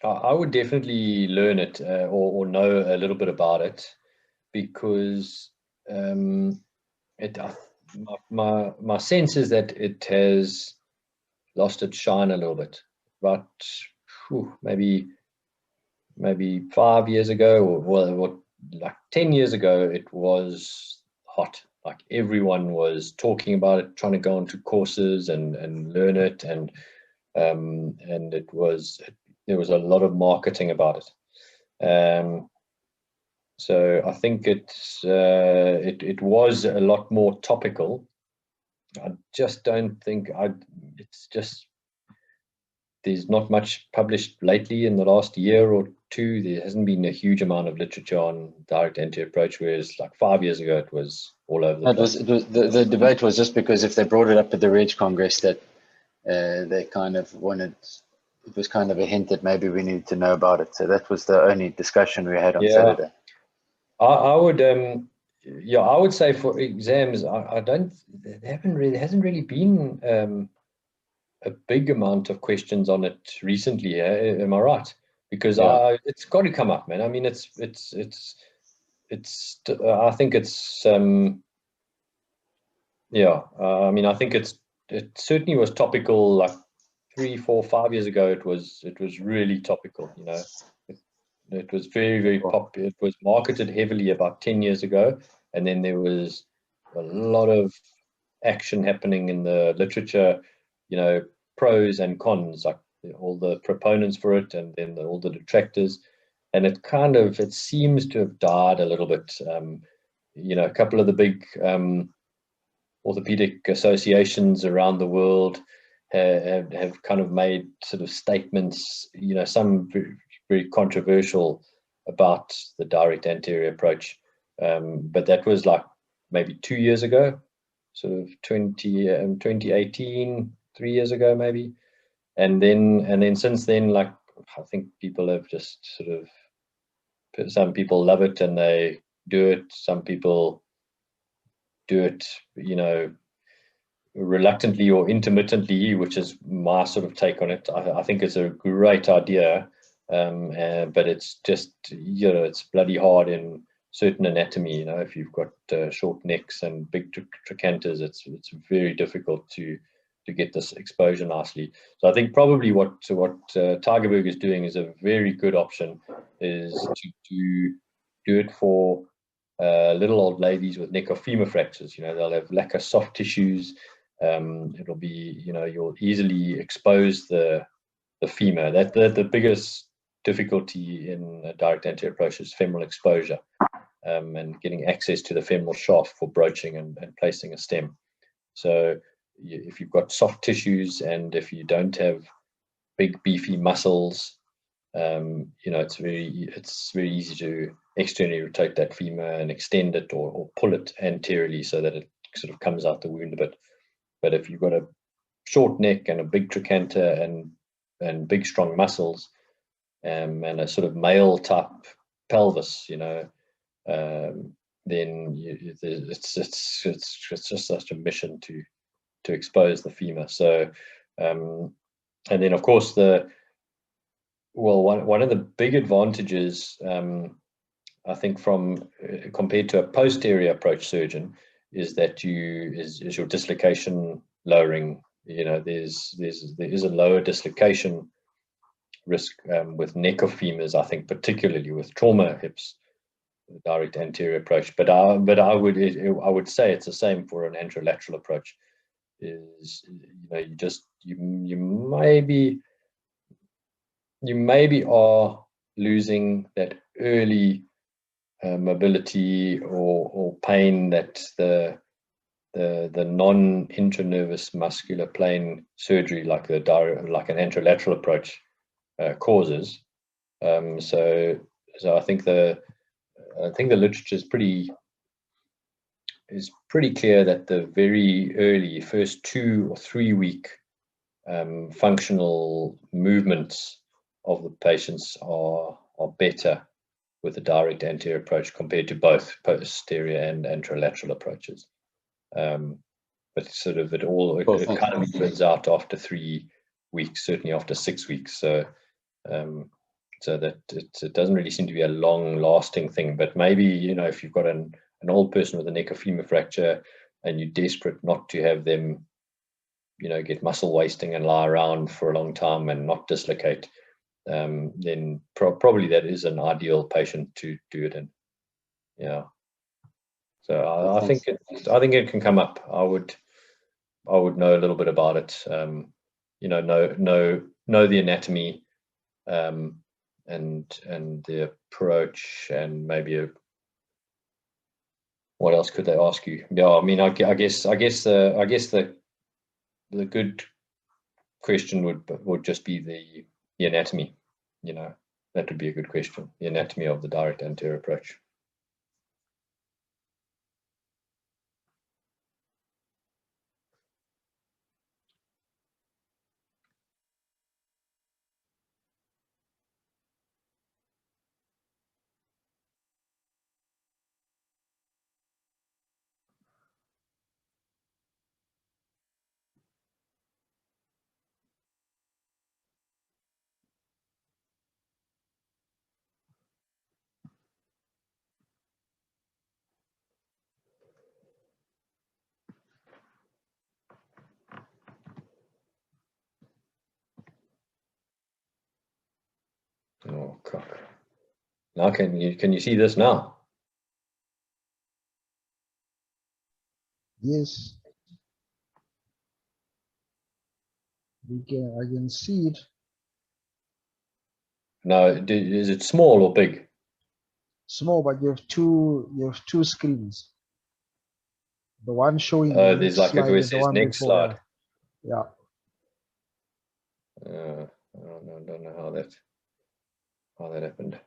I would definitely learn it or know a little bit about it, because my sense is that it has lost its shine a little bit. But maybe 5 years ago, or like 10 years ago, it was hot. Like everyone was talking about it, trying to go onto courses and learn it, and there was a lot of marketing about it. So I think it was a lot more topical. I just don't think it's just, there's not much published lately in the last year or two. There hasn't been a huge amount of literature on direct anterior approach, whereas like 5 years ago it was all over the place. The debate was just because if they brought it up at the Reg Congress that they kind of wanted, it was kind of a hint that maybe we needed to know about it. So that was the only discussion we had on Saturday. I would, I would say for exams, there hasn't really been a big amount of questions on it recently. Am I right? Because it's got to come up, man. I mean, I think it's, I mean, I think it certainly was topical like 3, 4, 5 years ago. It was really topical, you know. It was very, very popular. It was marketed heavily about 10 years ago, and then there was a lot of action happening in the literature, you know, pros and cons, like all the proponents for it and then all the detractors, and it seems to have died a little bit. You know, a couple of the big orthopedic associations around the world have kind of made sort of statements, you know, some very controversial about the direct anterior approach, but that was like maybe 2 years ago, sort of 2018, 3 years ago maybe, and then since then, like, I think people have just sort of, some people love it and they do it, some people do it, you know, reluctantly or intermittently, which is my sort of take on it. I think it's a great idea, but it's just, you know, it's bloody hard in certain anatomy. You know, if you've got short necks and big trochanters, it's very difficult to get this exposure nicely. So I think probably what Tigerberg is doing is a very good option, is to do it for little old ladies with neck or femur fractures. You know, they'll have lack of soft tissues. It'll be, you know, you'll easily expose the femur. That the biggest difficulty in a direct anterior approach is femoral exposure, and getting access to the femoral shaft for broaching and placing a stem. So if you've got soft tissues and if you don't have big beefy muscles, you know, it's very easy to externally rotate that femur and extend it or pull it anteriorly so that it sort of comes out the wound a bit. But if you've got a short neck and a big trochanter and big strong muscles, and a sort of male type pelvis, you know, then it's just such a mission to expose the femur. So, and then of course one of the big advantages, I think, from compared to a posterior approach surgeon, is that is your dislocation lowering. You know, there is a lower dislocation risk with neck of femurs, I think, particularly with trauma hips, direct anterior approach. But I would say it's the same for an anterolateral approach. Is, you know, you maybe are losing that early mobility or pain that the non-intranervous muscular plane surgery like an anterolateral approach causes. So I think the literature is pretty clear that the very early first 2 or 3 week functional movements of the patients are better with the direct anterior approach compared to both posterior and anterolateral approaches. But sort of it kind of evens out after 3 weeks, certainly after 6 weeks. So that it doesn't really seem to be a long-lasting thing. But maybe, you know, if you've got an old person with a neck or femur fracture and you're desperate not to have them, you know, get muscle wasting and lie around for a long time and not dislocate, then probably that is an ideal patient to do it in. Yeah. So I think it can come up. I would know a little bit about it. You know the anatomy, and the approach, and maybe what else could they ask you? Yeah, I mean, I guess the good question would just be the anatomy. You know, that would be a good question. The anatomy of the direct anterior approach. Oh, cock. Now can you see this now? Yes. I can see it. Now, is it small or big? Small, but you have two screens. The one showing the There's next like slide it and the says one next before. slide. Yeah. I don't know how that happened.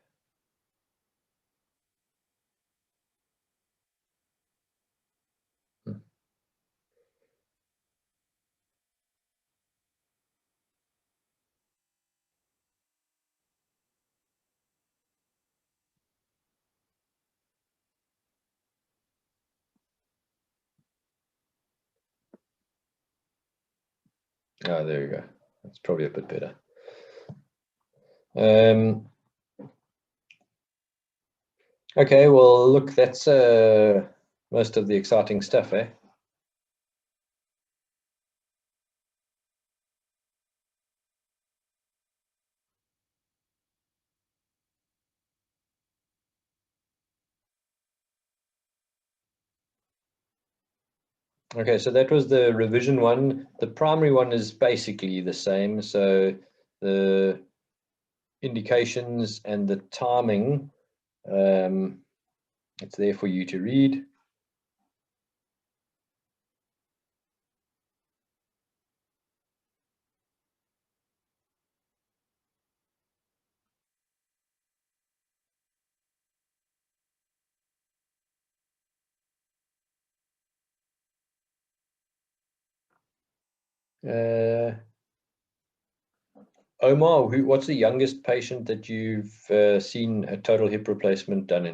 Oh, there you go. That's probably a bit better. Okay, well, look, that's most of the exciting stuff, eh? Okay, so that was the revision one. The primary one is basically the same. So the indications and the timing, it's there for you to read. Omar, what's the youngest patient that you've seen a total hip replacement done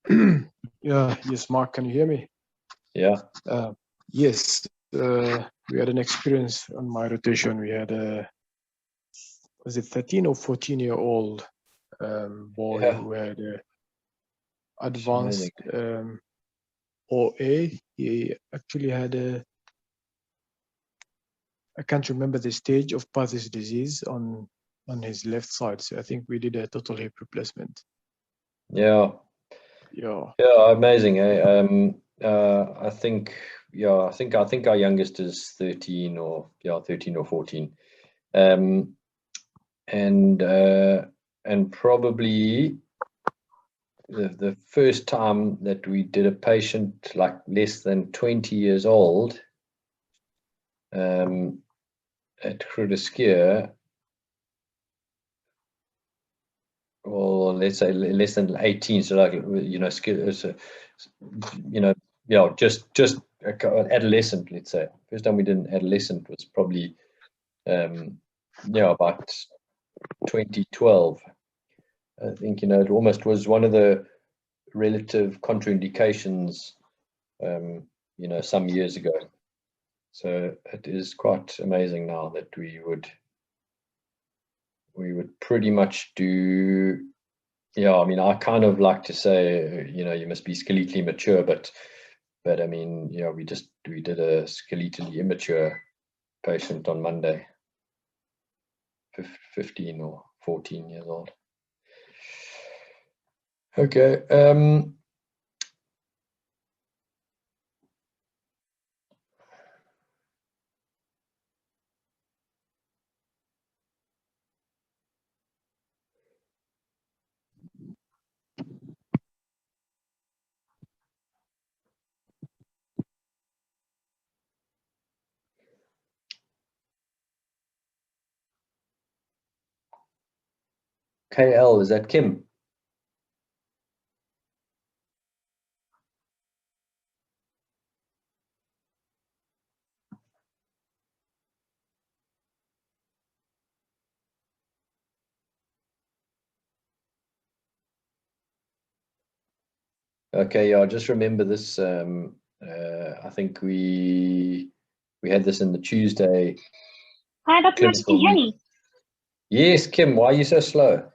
in? Yes, Mark, can you hear me? Yeah. Yes, we had an experience on my rotation. We had was it 13 or 14-year-old boy who had advanced OA. He actually had I can't remember the stage of Pathy's disease on his left side. So I think we did a total hip replacement. Yeah. Yeah. Yeah, amazing. I think our youngest is 13 or 14. And probably the first time that we did a patient like less than 20 years old at Kruderskier, or let's say less than 18, so like, you know, just adolescent, let's say. First time we did an adolescent was probably about 2012. I think, you know, it almost was one of the relative contraindications, you know, some years ago. So it is quite amazing now that we would pretty much do. Yeah, I mean, I kind of like to say, you know, you must be skeletally mature, but I mean, you know, we did a skeletally immature patient on Monday, 15 or 14 years old. Okay. KL, is that Kim? Okay, yeah, just remember this. I think we had this in the Tuesday. Hi, Dr. Nortje, can you hear me? Yes, Kim, why are you so slow?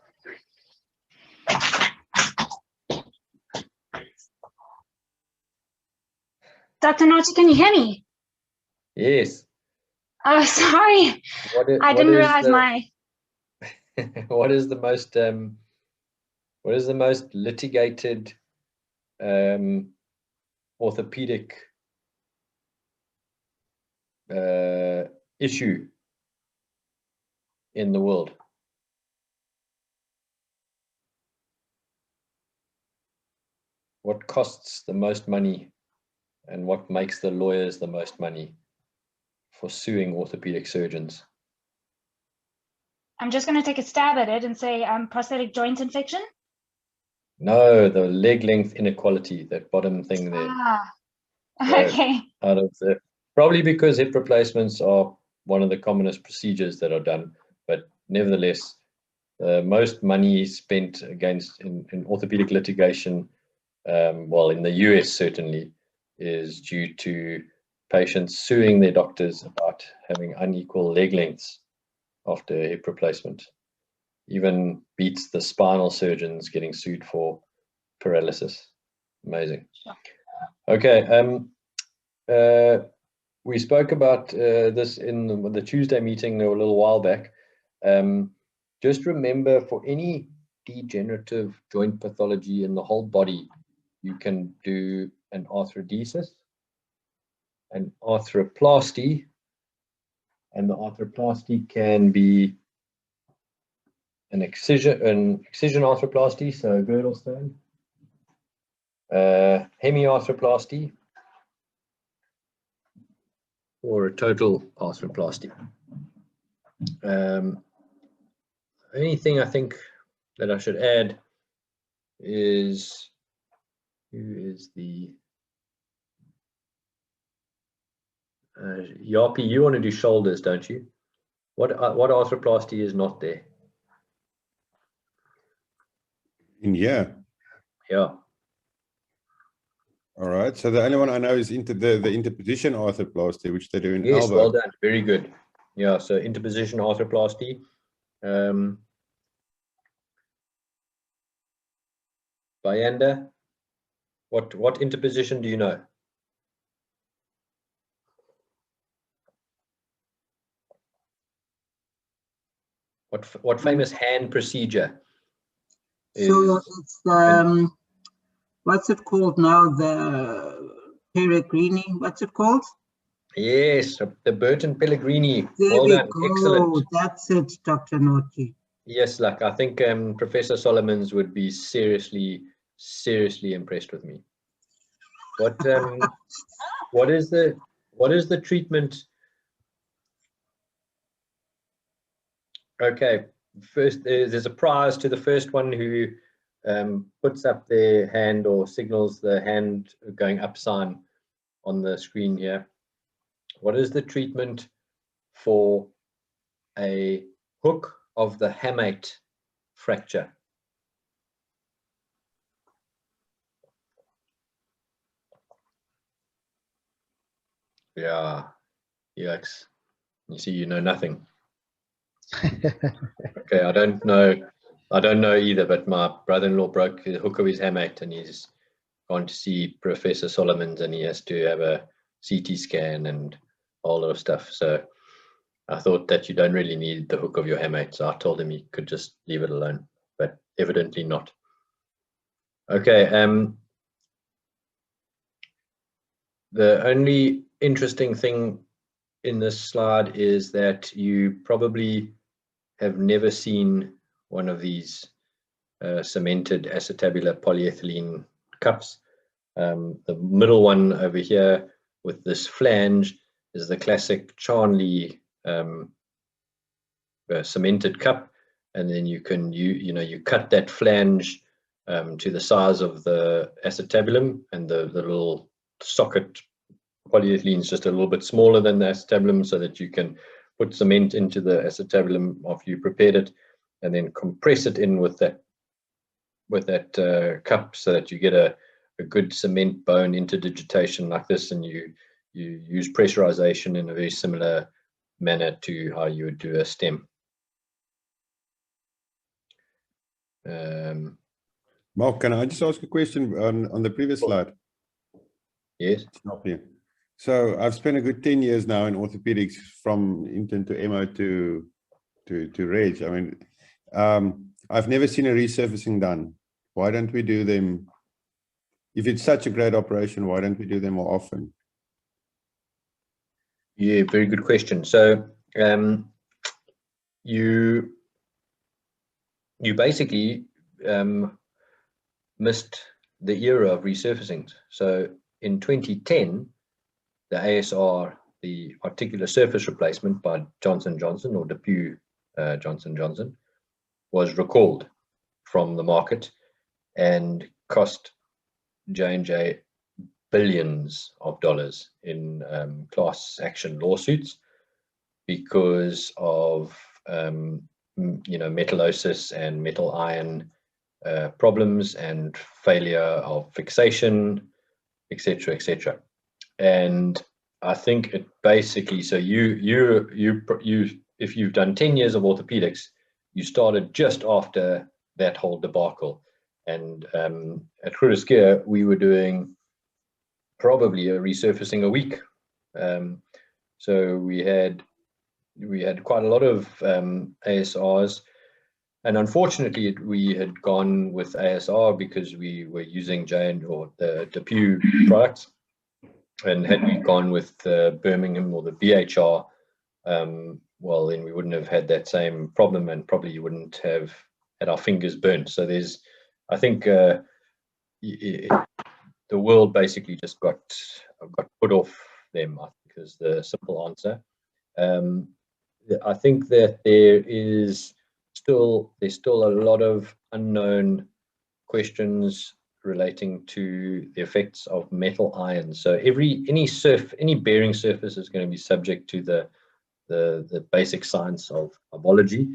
Dr. Nortje, can you hear me? Yes. Oh, sorry. I didn't realize my... What is the most litigated orthopedic issue in the world? What costs the most money and what makes the lawyers the most money for suing orthopedic surgeons? I'm just going to take a stab at it and say prosthetic joint infection. No, the leg length inequality, that bottom thing there. Ah, So okay. out of the, probably because hip replacements are one of the commonest procedures that are done, but nevertheless, most money spent against in orthopedic litigation, well, in the US certainly, is due to patients suing their doctors about having unequal leg lengths after hip replacement. Even beats the spinal surgeons getting sued for paralysis. Amazing. Okay, we spoke about this in the Tuesday meeting a little while back. Just remember, for any degenerative joint pathology in the whole body, you can do an arthrodesis, an arthroplasty, and the arthroplasty can be an excision arthroplasty, so a girdle stone, hemiarthroplasty, or a total arthroplasty. Anything I think that I should add is, who is the Yapi, you want to do shoulders, don't you? What arthroplasty is not there? In here. Yeah. All right. So the only one I know is the interposition arthroplasty, which they do in yes, elbow. Well done. Very good. Yeah. So interposition arthroplasty. Bayanda, what interposition do you know? What famous hand procedure? So it's what's it called now? The Pellegrini. What's it called? Yes, the Burton Pellegrini. There Well we done. go. Excellent. That's it, Dr. Nortje. Yes, like I think Professor Solomons would be seriously impressed with me. What is the treatment? Okay, first there's a prize to the first one who puts up their hand or signals the hand going up sign on the screen here. What is the treatment for a hook of the hamate fracture? Yeah, yikes. You see, you know nothing. Okay, I don't know either, but my brother-in-law broke the hook of his hamate and he's gone to see Professor Solomons and he has to have a CT scan and all of stuff. So I thought that you don't really need the hook of your hamate, so I told him he could just leave it alone, but evidently not. Okay, the only interesting thing in this slide is that you probably have never seen one of these cemented acetabular polyethylene cups. The middle one over here with this flange is the classic Charnley cemented cup, and then you can you cut that flange to the size of the acetabulum, and the little socket polyethylene is just a little bit smaller than the acetabulum, so that you can put cement into the acetabulum after you prepared it, and then compress it in with that cup, so that you get a good cement bone interdigitation like this, and you use pressurization in a very similar manner to how you would do a stem. Mark, can I just ask a question on the previous slide? Yes. Stop you. So I've spent a good 10 years now in orthopedics, from intern to MO to reg. I mean, I've never seen a resurfacing done. Why don't we do them? If it's such a great operation, why don't we do them more often? Yeah, very good question. So you basically missed the era of resurfacing. So in 2010, the ASR, the articular surface replacement by Johnson & Johnson, or DePuy Johnson & Johnson, was recalled from the market and cost J&J billions of dollars in class action lawsuits because of metallosis and metal ion problems and failure of fixation, etc., etc. And I think it basically, so you if you've done 10 years of orthopedics, you started just after that whole debacle. And at Puprosky, we were doing probably a resurfacing a week. So we had quite a lot of ASRs, and unfortunately we had gone with ASR because we were using or the DePuy products, and had we gone with Birmingham or the BHR, well, then we wouldn't have had that same problem, and probably wouldn't have had our fingers burnt. So I think the world basically just got put off them, I think is the simple answer. I think that there's still a lot of unknown questions relating to the effects of metal ions. So any bearing surface is going to be subject to the basic science of biology,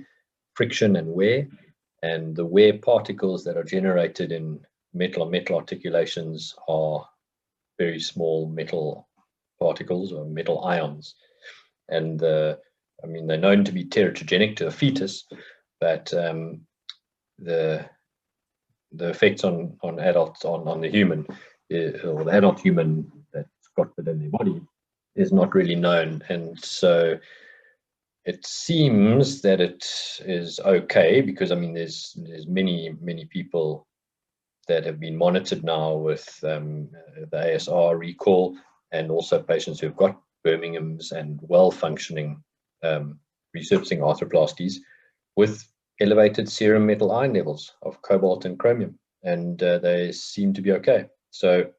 friction and wear, and the wear particles that are generated in metal articulations are very small metal particles or metal ions. And they're known to be teratogenic to a fetus, but the effects on adults, on the human, or the adult human that's got it in their body, is not really known. And so it seems that it is okay, because there's many people that have been monitored now with the ASR recall, and also patients who've got Birmingham's and well-functioning resurfacing arthroplasties with elevated serum metal ion levels of cobalt and chromium, and they seem to be okay. So,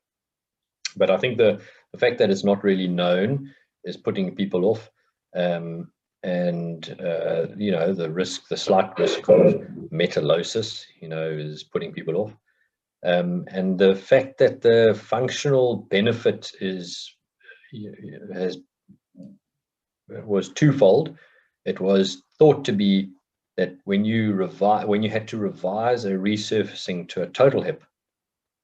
but I think the fact that it's not really known is putting people off, and the slight risk of metallosis, is putting people off, and the fact that the functional benefit was twofold. It was thought to be that when you had to revise a resurfacing to a total hip,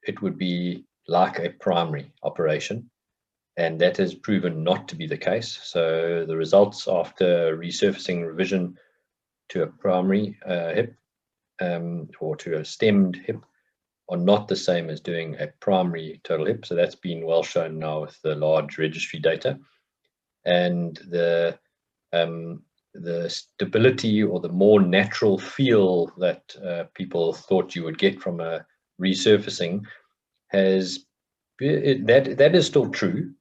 it would be like a primary operation, and that has proven not to be the case. So the results after resurfacing revision to a primary hip or to a stemmed hip are not the same as doing a primary total hip. So that's been well shown now with the large registry data, and the stability or the more natural feel that people thought you would get from a resurfacing that is still true,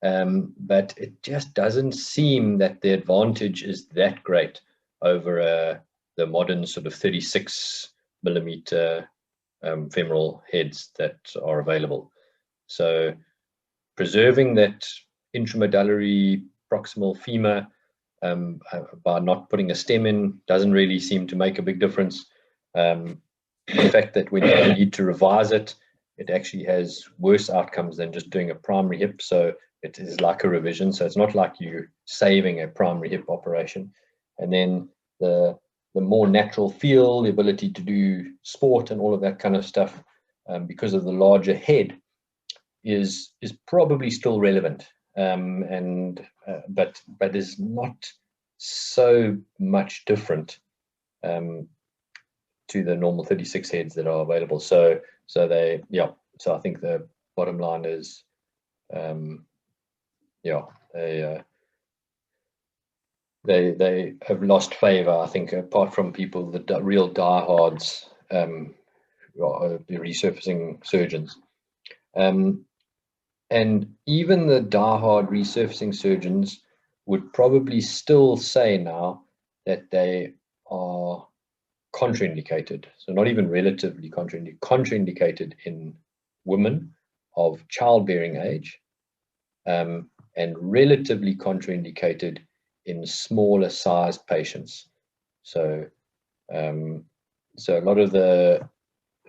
but it just doesn't seem that the advantage is that great over the modern sort of 36 millimeter femoral heads that are available. So preserving that intramedullary proximal femur by not putting a stem in doesn't really seem to make a big difference. The fact that when you need to revise it, it actually has worse outcomes than just doing a primary hip. So it is like a revision. So it's not like you saving a primary hip operation. And then the more natural feel, the ability to do sport and all of that kind of stuff, because of the larger head, is probably still relevant, but is not so much different to the normal 36 heads that are available. So I think the bottom line is, they have lost favor, I think, apart from people, the real diehards, the resurfacing surgeons. And even the diehard resurfacing surgeons would probably still say now that they are contraindicated. So not even relatively contraindicated in women of childbearing age, and relatively contraindicated in smaller sized patients. So so a lot of the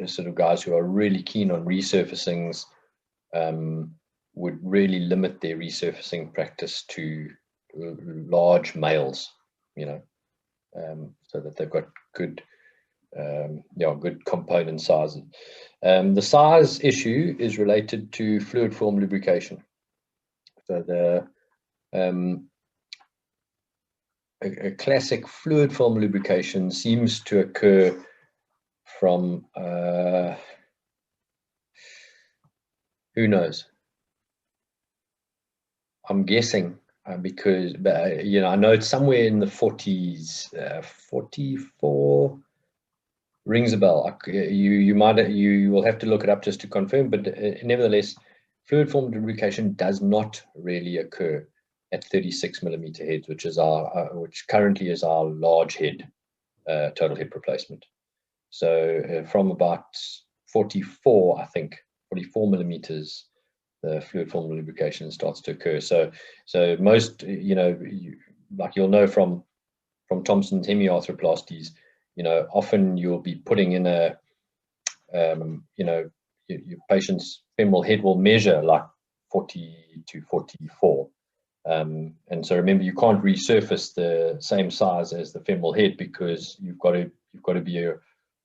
sort of guys who are really keen on resurfacings would really limit their resurfacing practice to large males, so that they've got good good component sizes. The size issue is related to fluid form lubrication. So a classic fluid form lubrication seems to occur from who knows? I'm guessing because I know it's somewhere in the 40s, 44 rings a bell. You will have to look it up just to confirm, but nevertheless, fluid form lubrication does not really occur at 36 millimeter heads, which currently is our large head total hip replacement. So from about 44, I think 44 millimeters, the fluid form lubrication starts to occur. So most, like you'll know from Thompson's hemiarthroplasties, often you'll be putting in your patient's femoral head will measure like 40 to 44. And so remember, you can't resurface the same size as the femoral head because you've got to be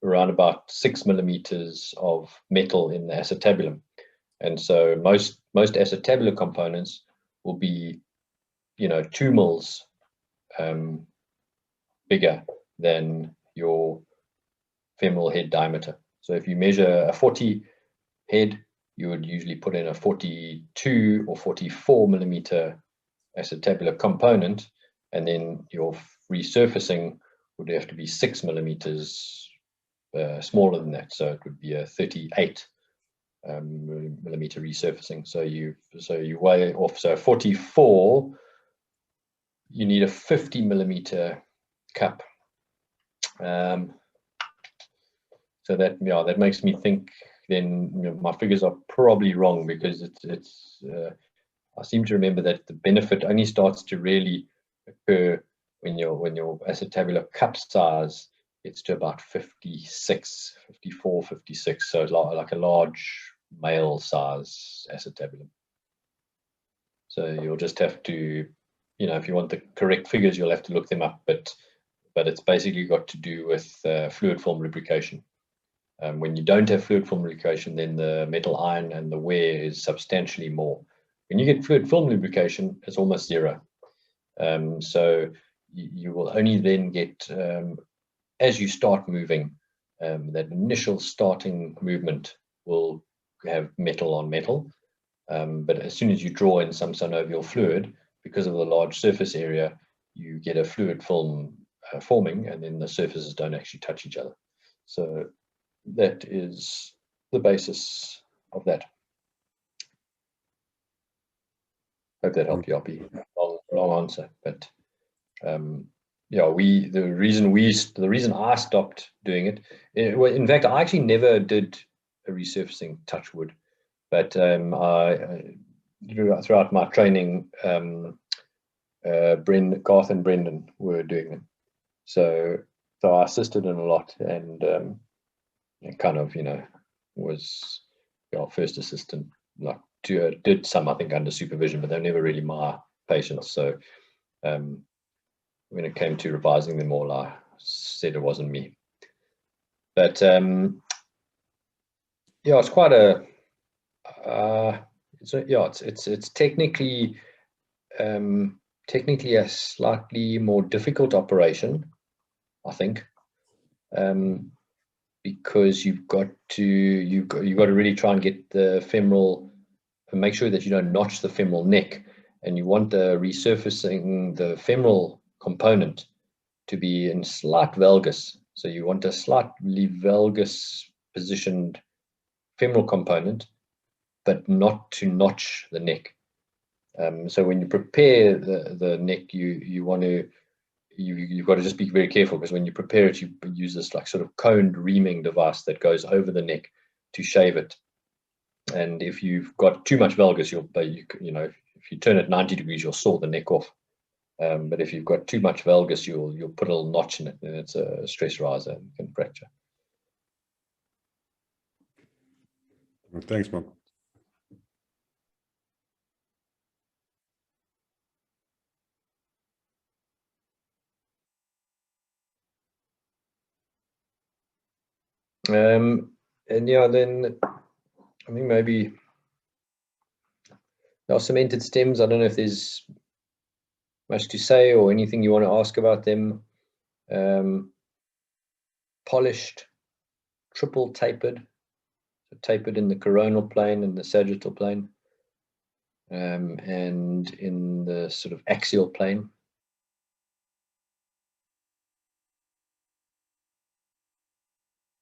around about 6 millimeters of metal in the acetabulum. And so most acetabular components will be 2 mils bigger than your femoral head diameter. So if you measure a 40 head, you would usually put in a 42 or 44 millimeter acetabular component, and then your resurfacing would have to be 6 millimeters smaller than that. So it would be a 38 millimeter resurfacing. So you weigh off. So 44, you need a 50 millimeter cup. So that makes me think then my figures are probably wrong, because it's I seem to remember that the benefit only starts to really occur when your acetabular cup size gets to about 56, 54, 56. So like a large male size acetabulum. So you'll just have to, if you want the correct figures, you'll have to look them up. But it's basically got to do with fluid form lubrication. When you don't have fluid form lubrication, then the metal ion and the wear is substantially more. When you get fluid film lubrication, it's almost zero. So you will only then get, as you start moving, that initial starting movement will have metal on metal. But as soon as you draw in some synovial fluid, because of the large surface area, you get a fluid film forming, and then the surfaces don't actually touch each other. So that is the basis of that. Hope that helped you, Oppie. Long answer, but the reason I stopped doing it, well, in fact, I actually never did a resurfacing, touch wood, but I throughout my training, Garth and Brendan were doing them. So I assisted in a lot, and it kind of, was first assistant. Like did some, I think, under supervision, but they're never really my patients. So when it came to revising them all, I said it wasn't me. But yeah, it's quite a it's technically a slightly more difficult operation, I think, because you've got to really try and get the femoral, and make sure that you don't notch the femoral neck, and you want the resurfacing, the femoral component, to be in slight valgus. So you want a slightly valgus positioned femoral component, but not to notch the neck. So when you prepare the neck, you've got to just be very careful, because when you prepare it, you use this like sort of coned reaming device that goes over the neck to shave it. And if you've got too much valgus, if you turn it 90 degrees, you'll saw the neck off. But if you've got too much valgus, you'll put a little notch in it, and it's a stress riser and can fracture. Thanks, Mark. And yeah, then I think maybe now cemented stems. I don't know if there's much to say or anything you want to ask about them. Polished, triple tapered, so tapered in the coronal plane and the sagittal plane, and in the sort of axial plane.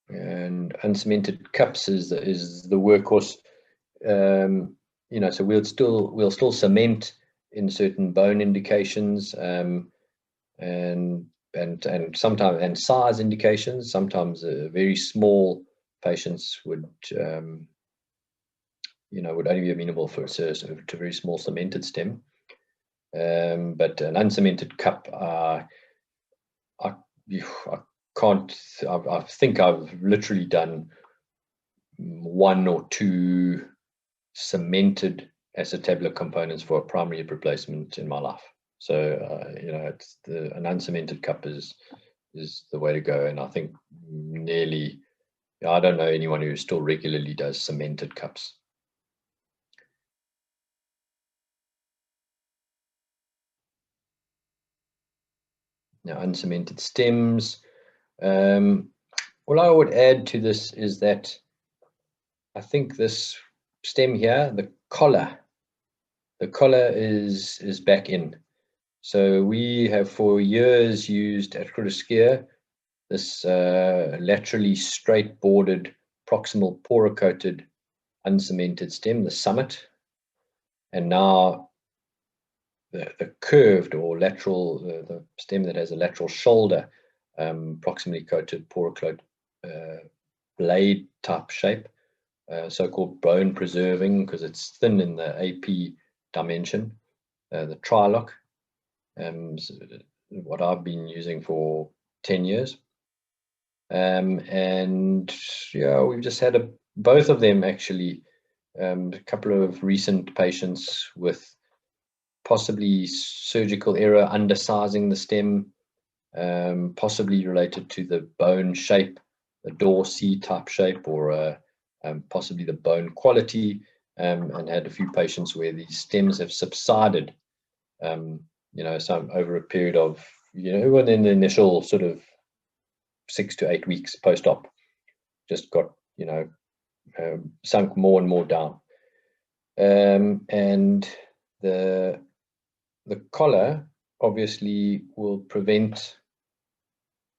And uncemented cups is the workhorse. So we'll still cement in certain bone indications, and sometimes, and size indications. Sometimes very small patients would only be amenable to very small cemented stem. But an uncemented cup, I think I've literally done 1 or 2 cemented acetabular components for a primary hip replacement in my life. So it's an uncemented cup is the way to go. And I think I don't know anyone who still regularly does cemented cups. Now, uncemented stems. All I would add to this is that I think this stem here, the collar is back in. So we have for years used at Puprosky this laterally straight bordered proximal porocoated uncemented stem, the Summit, and now the curved or lateral, the stem that has a lateral shoulder, proximally coated porocoated blade type shape, so-called bone preserving, because it's thin in the AP dimension, the Trilock, what I've been using for 10 years. And yeah, we've just had both of them actually, a couple of recent patients with possibly surgical error undersizing the stem, possibly related to the bone shape, the Dorsey type shape, or possibly the bone quality, and had a few patients where these stems have subsided, some over a period of, within the initial sort of 6 to 8 weeks post-op, just got, sunk more and more down. And the collar obviously will prevent,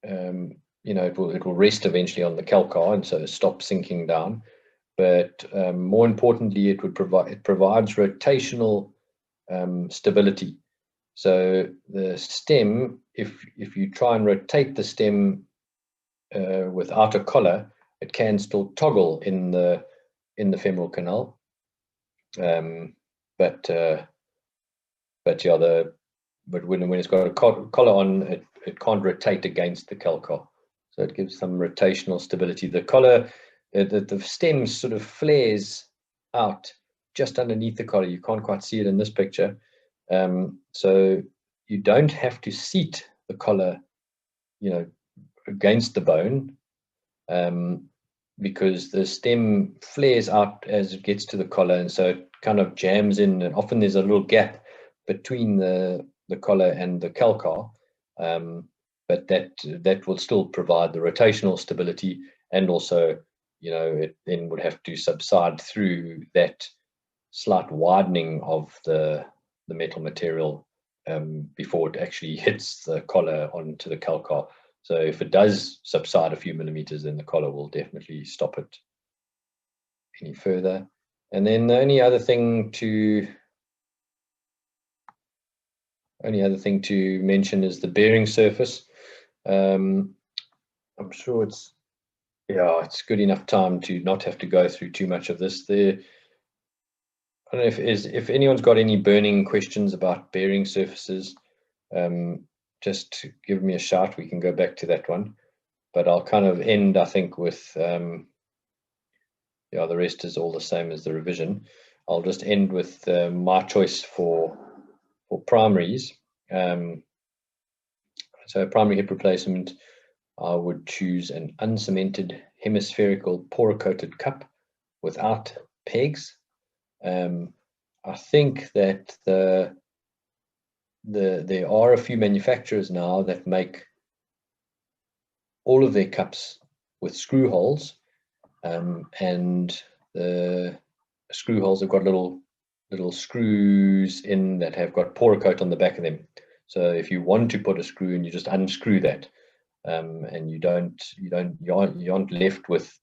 it will rest eventually on the calcar, and so stop sinking down. But more importantly, it provides rotational stability. So the stem, if you try and rotate the stem without a collar, it can still toggle in the femoral canal. But yeah, but when it's got a collar on, it can't rotate against the calcar. So it gives some rotational stability. The collar, the stem sort of flares out just underneath the collar. You can't quite see it in this picture. So you don't have to seat the collar, against the bone, because the stem flares out as it gets to the collar, and so it kind of jams in, and often there's a little gap between the collar and the calcar, but that will still provide the rotational stability, and also it then would have to subside through that slight widening of the metal material before it actually hits the collar onto the calcar. So if it does subside a few millimeters, then the collar will definitely stop it any further. And then the only other thing to mention is the bearing surface. I'm sure it's good enough time to not have to go through too much of this. I don't know if anyone's got any burning questions about bearing surfaces. Just give me a shout. We can go back to that one, but I'll kind of end, I think, with the rest is all the same as the revision. I'll just end with my choice for primaries. So primary hip replacement, I would choose an uncemented hemispherical porocoated cup without pegs. I think that there are a few manufacturers now that make all of their cups with screw holes, and the screw holes have got little screws in that have got porocoat on the back of them. So if you want to put a screw in, you just unscrew that, and you aren't left with,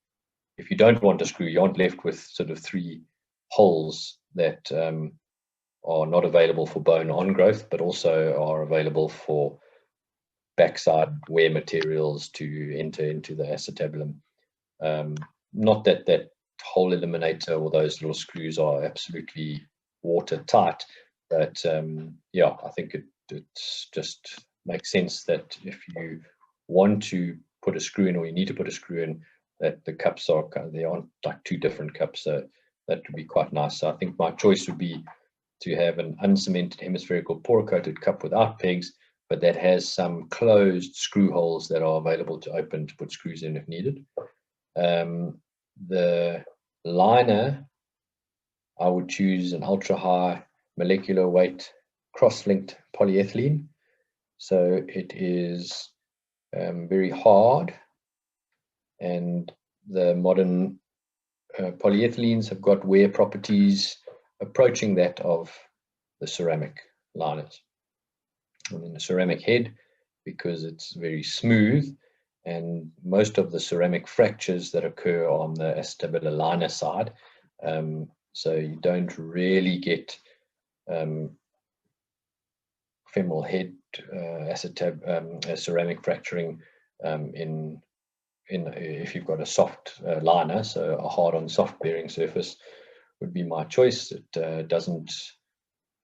if you don't want a screw, you aren't left with sort of 3 holes that are not available for bone on growth, but also are available for backside wear materials to enter into the acetabulum. Not that hole eliminator or those little screws are absolutely watertight, but I think it just makes sense that if you want to put a screw in, or you need to put a screw in, that the cups they aren't like 2 different cups. So that would be quite nice. So I think my choice would be to have an uncemented hemispherical porocoated cup without pegs, but that has some closed screw holes that are available to open to put screws in if needed. The liner, I would choose an ultra high molecular weight cross-linked polyethylene. So it is very hard, and the modern polyethylenes have got wear properties approaching that of the ceramic liners. I mean, the ceramic head, because it's very smooth, and most of the ceramic fractures that occur on the acetabular liner side, so you don't really get femoral head ceramic fracturing if you've got a soft liner. So a hard on soft bearing surface would be my choice. It doesn't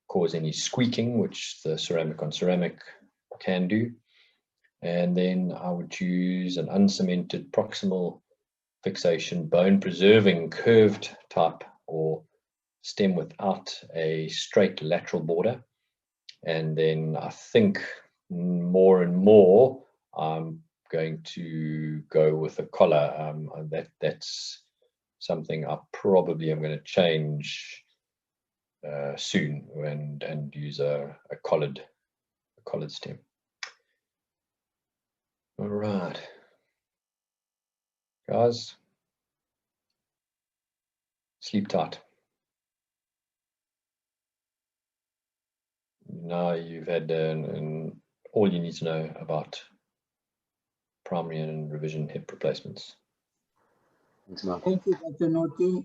cause any squeaking, which the ceramic on ceramic can do. And then I would choose an uncemented proximal fixation bone preserving curved type, or stem without a straight lateral border. And then I think more and more I'm going to go with a collar. That's something I probably am going to change soon, and use a collared stem. All right, guys, sleep tight. Now you've had all you need to know about primary and revision hip replacements. Thank you, Dr. Nortje.